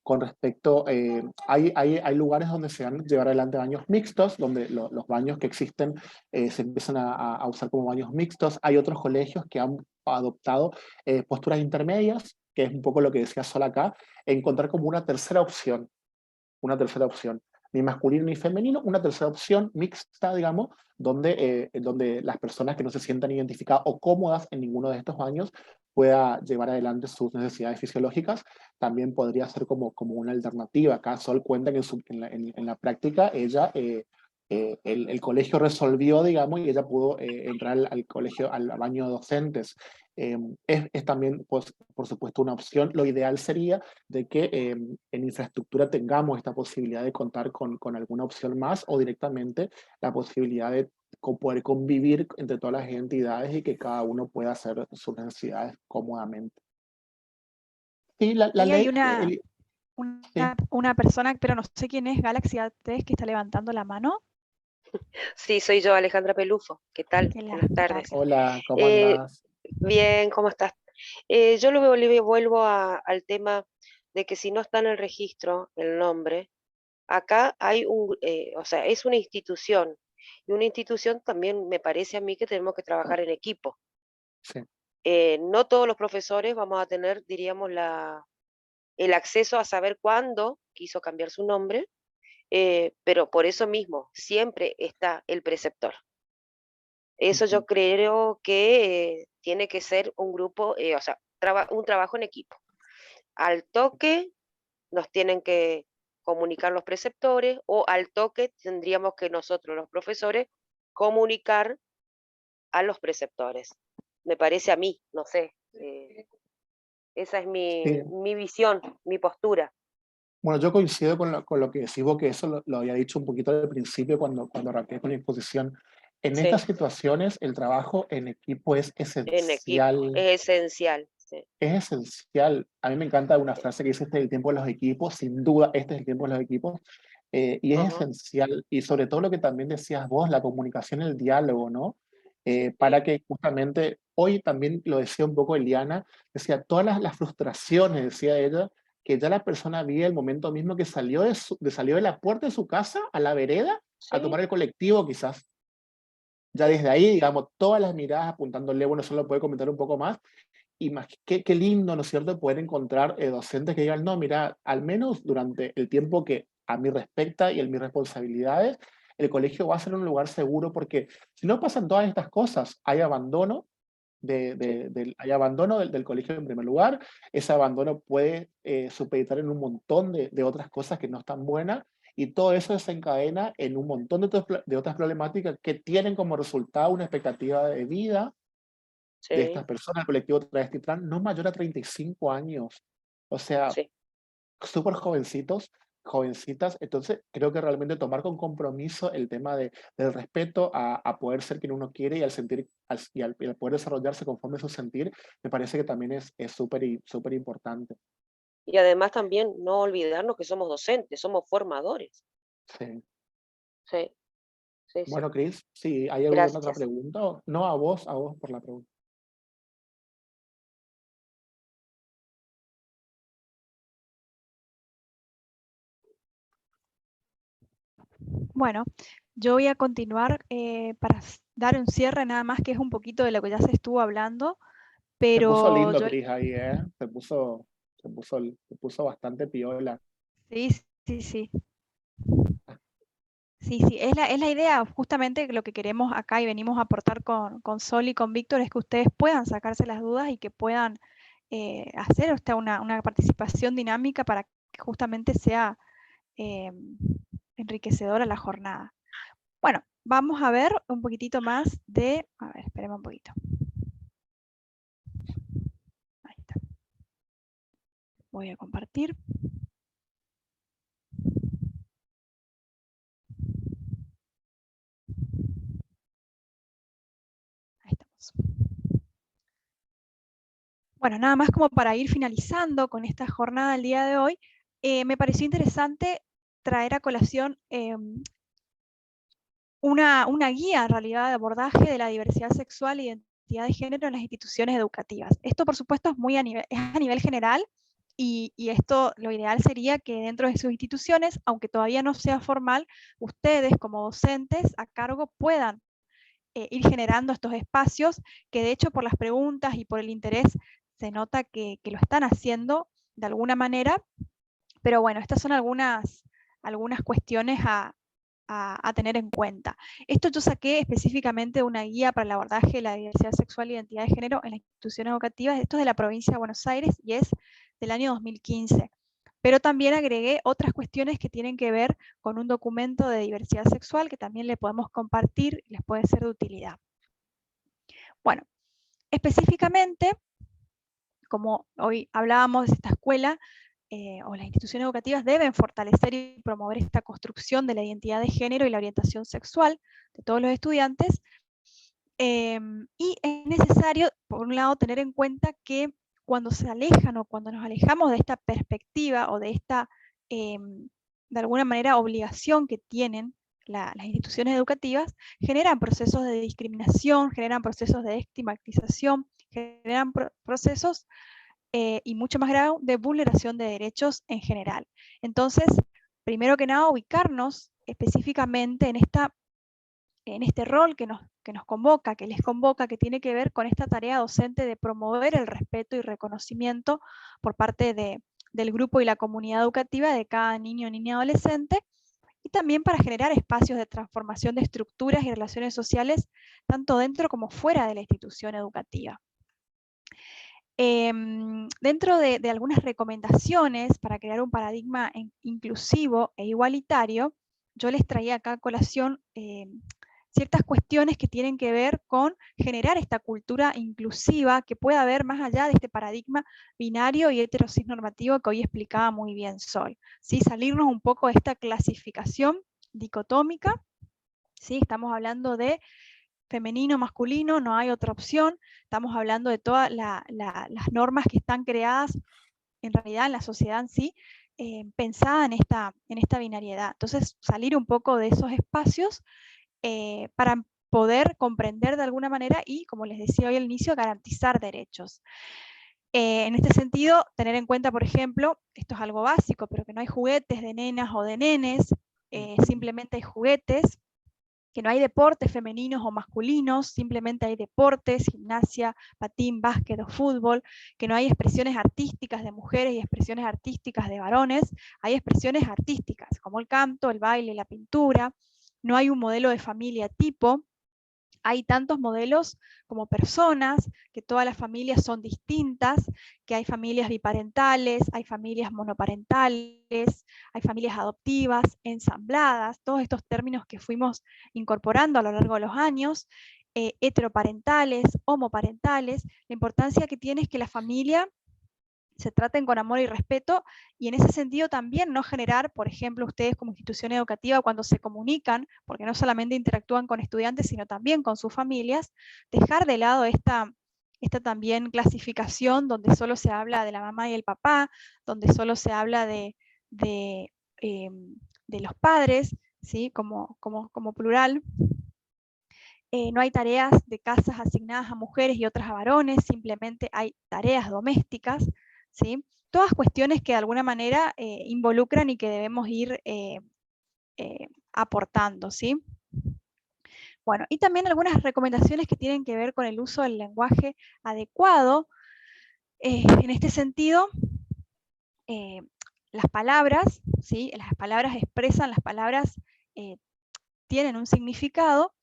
Con respecto, hay lugares donde se van a llevar adelante baños mixtos, donde los baños que existen se empiezan a usar como baños mixtos. Hay otros colegios que han adoptado posturas intermedias, que es un poco lo que decía Sol acá, encontrar como una tercera opción, ni masculino ni femenino, una tercera opción mixta, digamos, donde las personas que no se sientan identificadas o cómodas en ninguno de estos baños pueda llevar adelante sus necesidades fisiológicas. También podría ser como una alternativa. Acá Sol cuenta que en la práctica ella, el colegio resolvió, digamos, y ella pudo entrar al colegio, al baño de docentes. Es también, pues, por supuesto, una opción. Lo ideal sería de que en infraestructura tengamos esta posibilidad de contar con alguna opción más, o directamente la posibilidad de poder convivir entre todas las entidades y que cada uno pueda hacer sus necesidades cómodamente. Sí, la Ahí hay ley, sí. una persona, pero no sé quién es, Galaxy A3, que está levantando la mano. Sí, soy yo, Alejandra Pelufo. ¿Qué tal? Que Buenas tardes. Hola, ¿cómo Eh, andás? Bien, ¿cómo estás? Yo vuelvo al tema de que si no está en el registro el nombre, acá hay o sea, es una institución. Y una institución también me parece a mí que tenemos que trabajar en equipo. Sí. No todos los profesores vamos a tener, diríamos, el acceso a saber cuándo quiso cambiar su nombre, pero por eso mismo siempre está el preceptor. Eso yo creo que tiene que ser un grupo, o sea, un trabajo en equipo. Al toque nos tienen que comunicar los preceptores o al toque tendríamos que nosotros, los profesores, comunicar a los preceptores. Me parece a mí, no sé. Esa es Sí. mi visión, mi postura. Bueno, yo coincido con lo que decís vos, que eso lo había dicho un poquito al principio cuando arranqué con la exposición. En Sí, estas situaciones, el trabajo en equipo es en equipo, esencial. es esencial. Sí. Es esencial. A mí me encanta una frase que dice: este es el tiempo de los equipos. Sin duda, este es el tiempo de los equipos. Y es Ajá, esencial. Y sobre todo lo que también decías vos, la comunicación, el diálogo, ¿no? sí, Para que justamente, hoy también lo decía un poco Eliana, decía, todas las frustraciones, decía ella, que ya la persona vía el momento mismo que salió salió de la puerta de su casa a la vereda a sí, tomar el colectivo, quizás. Ya desde ahí, digamos, todas las miradas apuntándole, bueno, eso lo puede comentar un poco más, y más qué lindo, ¿no es cierto?, poder encontrar docentes que digan, no, mira, al menos durante el tiempo que a mí respecta y en mis responsabilidades, el colegio va a ser un lugar seguro, porque si no pasan todas estas cosas, hay abandono, sí. hay abandono del colegio en primer lugar, ese abandono puede supeditar en un montón de otras cosas que no están buenas, y todo eso desencadena en un montón de otras problemáticas que tienen como resultado una expectativa de vida de estas Sí, personas, el colectivo travesti trans, no mayor a 35 años. O sea, sí. súper jovencitos, jovencitas. Entonces, creo que realmente tomar con compromiso el tema del respeto a poder ser quien uno quiere y al sentir y al poder desarrollarse conforme a su sentir, me parece que también es súper súper importante. Y además también no olvidarnos que somos docentes, somos formadores. Sí. Sí, sí, sí. Bueno, Cris, si hay alguna otra Gracias. pregunta, no a vos por la pregunta. Bueno, yo voy a continuar para dar un cierre nada más, que es un poquito de lo que ya se estuvo hablando, Se puso pero lindo, yo, Cris, ahí, ¿eh? Se puso bastante piola. sí, sí, sí. Sí, sí, es la idea, justamente lo que queremos acá y venimos a aportar con Sol y con Víctor, es que ustedes puedan sacarse las dudas y que puedan hacer una participación dinámica para que justamente sea enriquecedora la jornada. Bueno, vamos a ver un poquitito más a ver, esperemos un poquito. Ahí está. Voy a compartir. Ahí estamos. Bueno, nada más como para ir finalizando con esta jornada del día de hoy, me pareció interesante traer a colación una guía en realidad de abordaje de la diversidad sexual e identidad de género en las instituciones educativas. Esto por supuesto es a nivel general y esto lo ideal sería que dentro de sus instituciones, aunque todavía no sea formal, ustedes como docentes a cargo puedan ir generando estos espacios que de hecho por las preguntas y por el interés se nota que lo están haciendo de alguna manera, pero bueno, estas son algunas cuestiones a tener en cuenta. Esto yo saqué específicamente de una guía para el abordaje de la diversidad sexual e identidad de género en las instituciones educativas. Esto es de la provincia de Buenos Aires y es del año 2015. Pero también agregué otras cuestiones que tienen que ver con un documento de diversidad sexual que también le podemos compartir y les puede ser de utilidad. Bueno, específicamente, como hoy hablábamos de esta escuela, o las instituciones educativas deben fortalecer y promover esta construcción de la identidad de género y la orientación sexual de todos los estudiantes. Y es necesario, por un lado, tener en cuenta que cuando se alejan o cuando nos alejamos de esta perspectiva o de esta, de alguna manera, obligación que tienen las instituciones educativas, generan procesos de discriminación, generan procesos de estigmatización, generan procesos y mucho más grave de vulneración de derechos en general. Entonces, primero que nada, ubicarnos específicamente en este rol que nos convoca, que les convoca, que tiene que ver con esta tarea docente de promover el respeto y reconocimiento por parte del grupo y la comunidad educativa de cada niño, niña, adolescente, y también para generar espacios de transformación de estructuras y relaciones sociales, tanto dentro como fuera de la institución educativa. Dentro de algunas recomendaciones para crear un paradigma inclusivo e igualitario, yo les traía acá a colación ciertas cuestiones que tienen que ver con generar esta cultura inclusiva que pueda haber más allá de este paradigma binario y heterosis-normativo que hoy explicaba muy bien Sol. ¿Sí? Salirnos un poco de esta clasificación dicotómica, ¿sí? Estamos hablando de femenino, masculino, no hay otra opción. Estamos hablando de todas las normas que están creadas en realidad en la sociedad en sí, pensada en esta binariedad. Entonces, salir un poco de esos espacios para poder comprender de alguna manera y, como les decía hoy al inicio, garantizar derechos. En este sentido, tener en cuenta, por ejemplo, esto es algo básico, pero que no hay juguetes de nenas o de nenes, simplemente hay juguetes, que no hay deportes femeninos o masculinos, simplemente hay deportes, gimnasia, patín, básquet o fútbol, que no hay expresiones artísticas de mujeres y expresiones artísticas de varones, hay expresiones artísticas, como el canto, el baile, la pintura, no hay un modelo de familia tipo, hay tantos modelos como personas, que todas las familias son distintas, que hay familias biparentales, hay familias monoparentales, hay familias adoptivas, ensambladas, todos estos términos que fuimos incorporando a lo largo de los años, heteroparentales, homoparentales. La importancia que tiene es que la familia se traten con amor y respeto, y en ese sentido también no generar, por ejemplo, ustedes como institución educativa cuando se comunican, porque no solamente interactúan con estudiantes, sino también con sus familias, dejar de lado esta también clasificación donde solo se habla de la mamá y el papá, donde solo se habla de los padres, ¿sí? como plural. No hay tareas de casas asignadas a mujeres y otras a varones, simplemente hay tareas domésticas, ¿sí? Todas cuestiones que de alguna manera involucran y que debemos ir aportando, ¿sí? Bueno, y también algunas recomendaciones que tienen que ver con el uso del lenguaje adecuado. En este sentido, las palabras, ¿sí? Las palabras expresan, las palabras tienen un significado,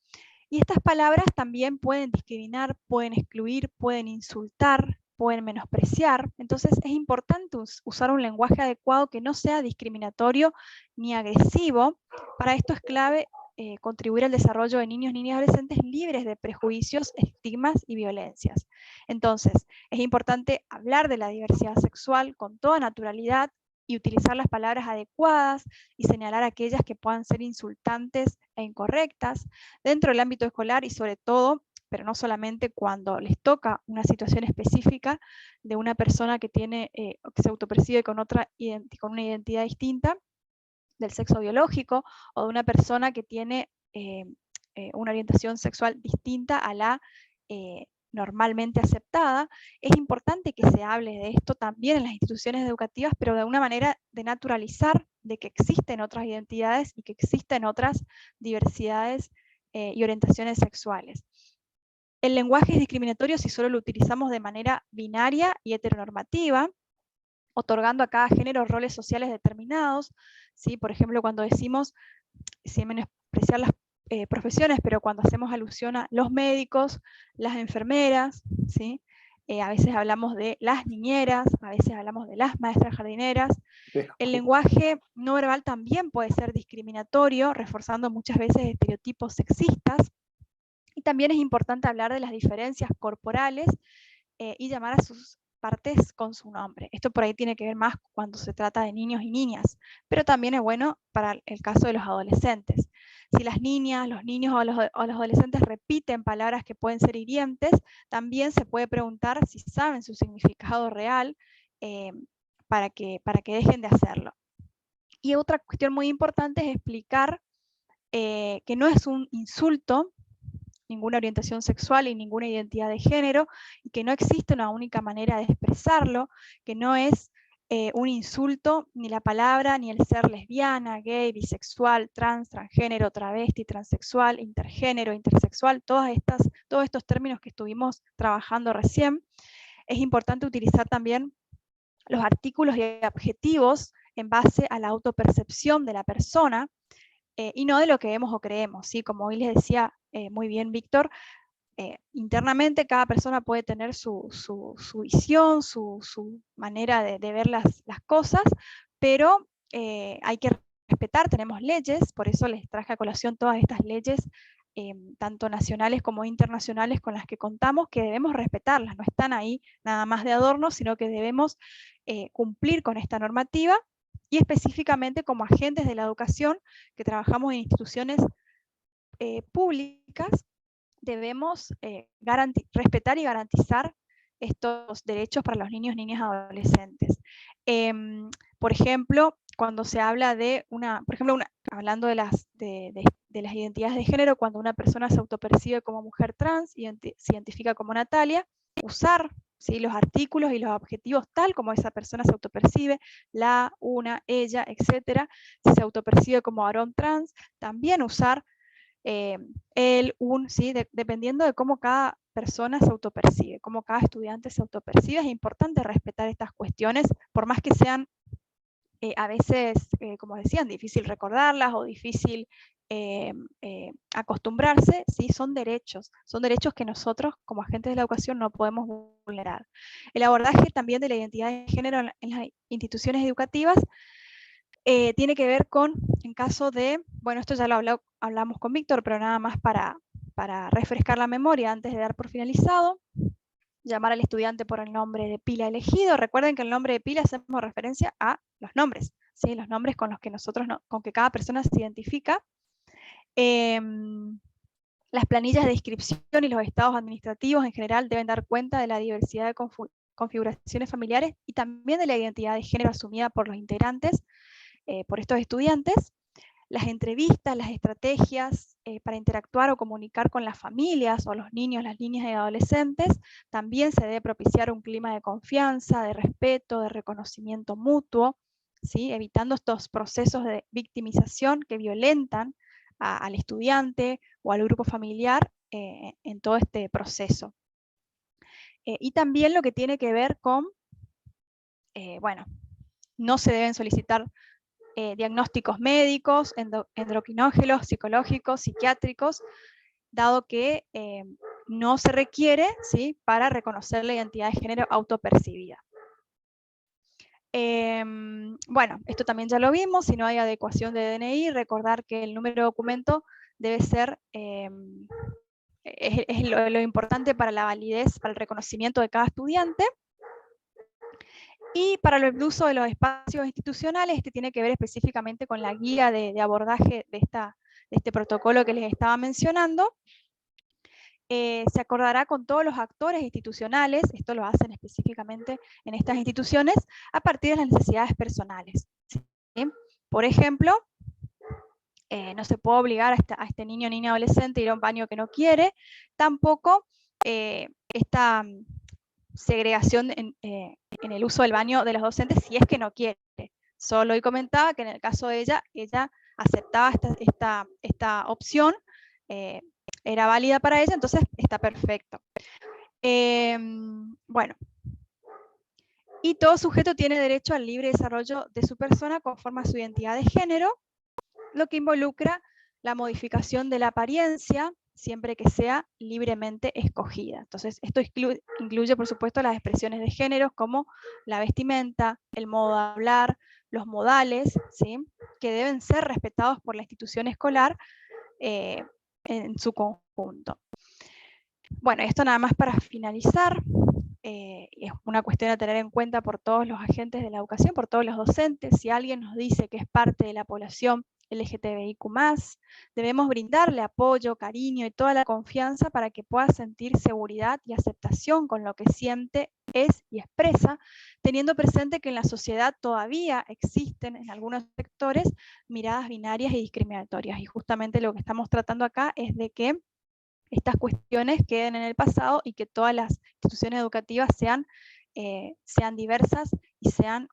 y estas palabras también pueden discriminar, pueden excluir, pueden insultar, pueden menospreciar. Entonces es importante usar un lenguaje adecuado que no sea discriminatorio ni agresivo. Para esto es clave contribuir al desarrollo de niños, niñas y adolescentes libres de prejuicios, estigmas y violencias. Entonces es importante hablar de la diversidad sexual con toda naturalidad y utilizar las palabras adecuadas y señalar aquellas que puedan ser insultantes e incorrectas dentro del ámbito escolar, y sobre todo, pero no solamente cuando les toca una situación específica de una persona que tiene, que se autopercibe con una identidad distinta del sexo biológico, o de una persona que tiene una orientación sexual distinta a la normalmente aceptada. Es importante que se hable de esto también en las instituciones educativas, pero de una manera de naturalizar de que existen otras identidades y que existen otras diversidades y orientaciones sexuales. El lenguaje es discriminatorio si solo lo utilizamos de manera binaria y heteronormativa, otorgando a cada género roles sociales determinados, ¿sí? Por ejemplo, cuando decimos, sin menospreciar las profesiones, pero cuando hacemos alusión a los médicos, las enfermeras, ¿sí? A veces hablamos de las niñeras, a veces hablamos de las maestras jardineras. El lenguaje no verbal también puede ser discriminatorio, reforzando muchas veces estereotipos sexistas. Y también es importante hablar de las diferencias corporales y llamar partes con su nombre. Esto por ahí tiene que ver más cuando se trata de niños y niñas, pero también es bueno para el caso de los adolescentes. Si las niñas, los niños o los adolescentes repiten palabras que pueden ser hirientes, también se puede preguntar si saben su significado real para que dejen de hacerlo. Y otra cuestión muy importante es explicar que no es un insulto ninguna orientación sexual y ninguna identidad de género, y que no existe una única manera de expresarlo, que no es un insulto ni la palabra, ni el ser lesbiana, gay, bisexual, trans, transgénero, travesti, transexual, intergénero, intersexual, todos estos términos que estuvimos trabajando recién. Es importante utilizar también los artículos y adjetivos en base a la autopercepción de la persona, y no de lo que vemos o creemos, ¿sí? Como hoy les decía muy bien Víctor, internamente cada persona puede tener su visión, su manera de ver las cosas, pero hay que respetar, tenemos leyes, por eso les traje a colación todas estas leyes, tanto nacionales como internacionales con las que contamos, que debemos respetarlas, no están ahí nada más de adorno, sino que debemos cumplir con esta normativa, y específicamente como agentes de la educación que trabajamos en instituciones públicas, debemos respetar y garantizar estos derechos para los niños, niñas y adolescentes. Por ejemplo, cuando se habla de hablando de las identidades de género, cuando una persona se autopercibe como mujer trans y se identifica como Natalia, usar, ¿sí?, los artículos y los adjetivos tal como esa persona se autopercibe, la, una, ella, etc. Si se autopercibe como varón trans, también usar él, un, ¿sí? Dependiendo de cómo cada persona se autopercibe, cómo cada estudiante se autopercibe. Es importante respetar estas cuestiones, por más que sean a veces, como decían, difícil recordarlas o difícil acostumbrarse, ¿sí? Son derechos que nosotros como agentes de la educación no podemos vulnerar. El abordaje también de la identidad de género en las instituciones educativas tiene que ver con, en caso de, bueno, esto ya lo hablamos con Víctor, pero nada más para refrescar la memoria antes de dar por finalizado, llamar al estudiante por el nombre de pila elegido. Recuerden que el nombre de pila hacemos referencia a los nombres, ¿sí? Los nombres con los que con que cada persona se identifica. Las planillas de inscripción y los estados administrativos en general deben dar cuenta de la diversidad de configuraciones familiares y también de la identidad de género asumida por los integrantes, por estos estudiantes. Las entrevistas, las estrategias para interactuar o comunicar con las familias o los niños, las niñas y adolescentes, también se debe propiciar un clima de confianza, de respeto, de reconocimiento mutuo, ¿sí? Evitando estos procesos de victimización que violentan al estudiante o al grupo familiar en todo este proceso. Y también lo que tiene que ver con, bueno, no se deben solicitar diagnósticos médicos, endocrinógenos, psicológicos, psiquiátricos, dado que no se requiere, ¿sí?, para reconocer la identidad de género autopercibida. Bueno, esto también ya lo vimos. Si no hay adecuación de DNI, recordar que el número de documento debe ser, es lo importante para la validez, para el reconocimiento de cada estudiante. Y para el uso de los espacios institucionales, este tiene que ver específicamente con la guía de abordaje de este protocolo que les estaba mencionando. Se acordará con todos los actores institucionales, esto lo hacen específicamente en estas instituciones, a partir de las necesidades personales, ¿sí? Por ejemplo, no se puede obligar a este niño o niña adolescente a ir a un baño que no quiere, tampoco esta segregación en el uso del baño de los docentes si es que no quiere. Solo hoy comentaba que en el caso de ella aceptaba esta opción, era válida para ella, entonces está perfecto. Bueno, y todo sujeto tiene derecho al libre desarrollo de su persona conforme a su identidad de género, lo que involucra la modificación de la apariencia, siempre que sea libremente escogida. Entonces, esto incluye, por supuesto, las expresiones de género como la vestimenta, el modo de hablar, los modales, ¿sí?, que deben ser respetados por la institución escolar en su conjunto. Bueno, esto nada más para finalizar. es una cuestión a tener en cuenta por todos los agentes de la educación, por todos los docentes. Si alguien nos dice que es parte de la población LGTBIQ+, debemos brindarle apoyo, cariño y toda la confianza para que pueda sentir seguridad y aceptación con lo que siente, es y expresa, teniendo presente que en la sociedad todavía existen en algunos sectores miradas binarias y discriminatorias. Y justamente lo que estamos tratando acá es de que estas cuestiones queden en el pasado y que todas las instituciones educativas sean diversas y sean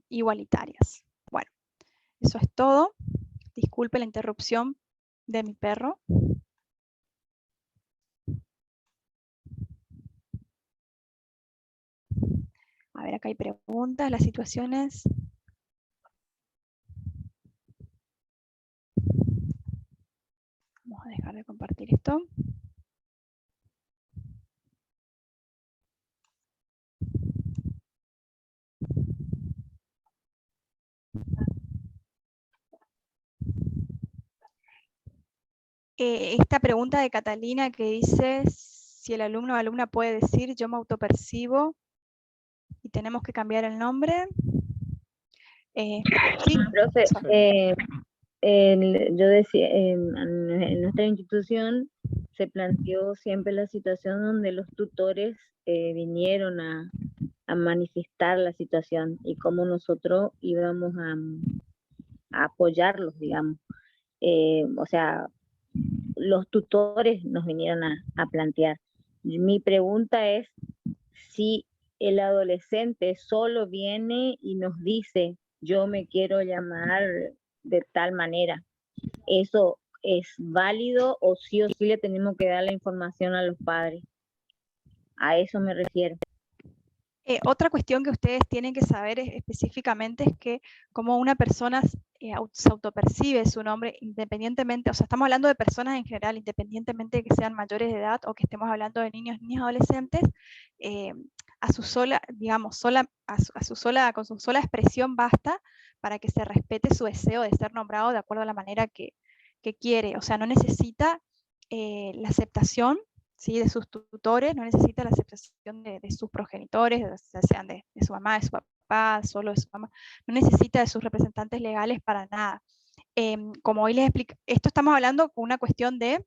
igualitarias. Bueno, eso es todo. Disculpe la interrupción de mi perro. A ver, acá hay preguntas, las situaciones. Vamos a dejar de compartir esto. Esta pregunta de Catalina que dice si el alumno o alumna puede decir yo me autopercibo y tenemos que cambiar el nombre. Sí, profe, yo decía, en nuestra institución se planteó siempre la situación donde los tutores vinieron a manifestar la situación y cómo nosotros íbamos a apoyarlos, digamos. O sea, los tutores nos vinieron a plantear. Mi pregunta es si el adolescente solo viene y nos dice, yo me quiero llamar de tal manera, ¿eso es válido o sí le tenemos que dar la información a los padres? A eso me refiero. Otra cuestión que ustedes tienen que saber específicamente es que como una persona se autopercibe su nombre independientemente, o sea, estamos hablando de personas en general, independientemente de que sean mayores de edad o que estemos hablando de niños, niñas, adolescentes, a su sola, digamos, con su sola expresión basta para que se respete su deseo de ser nombrado de acuerdo a la manera que quiere. O sea, no necesita la aceptación, ¿sí?, de sus tutores, no necesita la aceptación de sus progenitores, ya sean de su mamá, de su papá, solo de su mamá, no necesita de sus representantes legales para nada. Como hoy les explico, esto estamos hablando con una cuestión de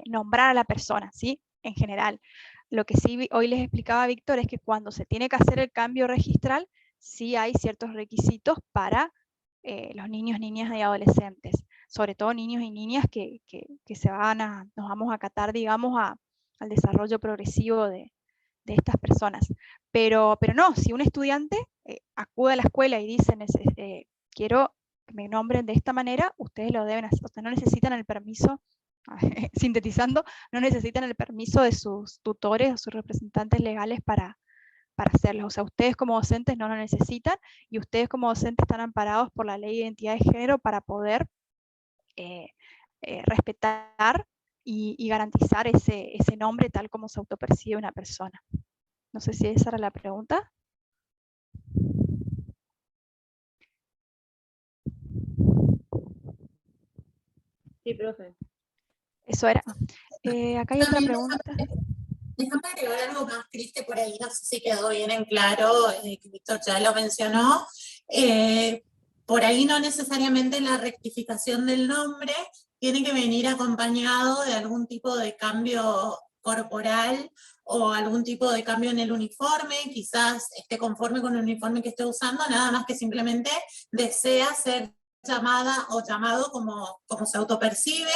nombrar a la persona, ¿sí?, en general. Lo que sí hoy les explicaba a Víctor es que cuando se tiene que hacer el cambio registral, sí hay ciertos requisitos para los niños, niñas y adolescentes, sobre todo niños y niñas que nos vamos a acatar, digamos, al desarrollo progresivo de estas personas. Pero no, si un estudiante acude a la escuela y dice, quiero que me nombren de esta manera, ustedes lo deben hacer, o sea, no necesitan el permiso, sintetizando, no necesitan el permiso de sus tutores o sus representantes legales para hacerlo. O sea, ustedes como docentes no lo necesitan y ustedes como docentes están amparados por la Ley de Identidad de Género para poder respetar y garantizar ese nombre tal como se autopercibe una persona. No sé si esa era la pregunta. Sí, profe. Eso era. Acá hay otra pregunta. Déjame agregar algo más, Criste, por ahí, no sé si quedó bien en claro, que Víctor ya lo mencionó. Por ahí no necesariamente la rectificación del nombre tiene que venir acompañado de algún tipo de cambio corporal o algún tipo de cambio en el uniforme, quizás esté conforme con el uniforme que esté usando, nada más que simplemente desea ser llamada o llamado como se autopercibe,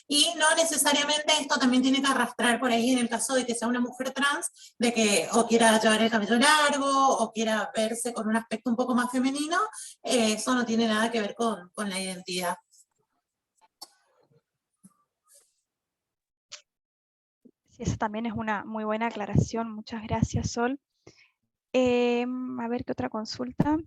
y no necesariamente esto también tiene que arrastrar por ahí en el caso de que sea una mujer trans, de que o quiera llevar el cabello largo o quiera verse con un aspecto un poco más femenino, eso no tiene nada que ver con la identidad. Sí, esa también es una muy buena aclaración, muchas gracias, Sol. A ver, ¿qué otra consulta?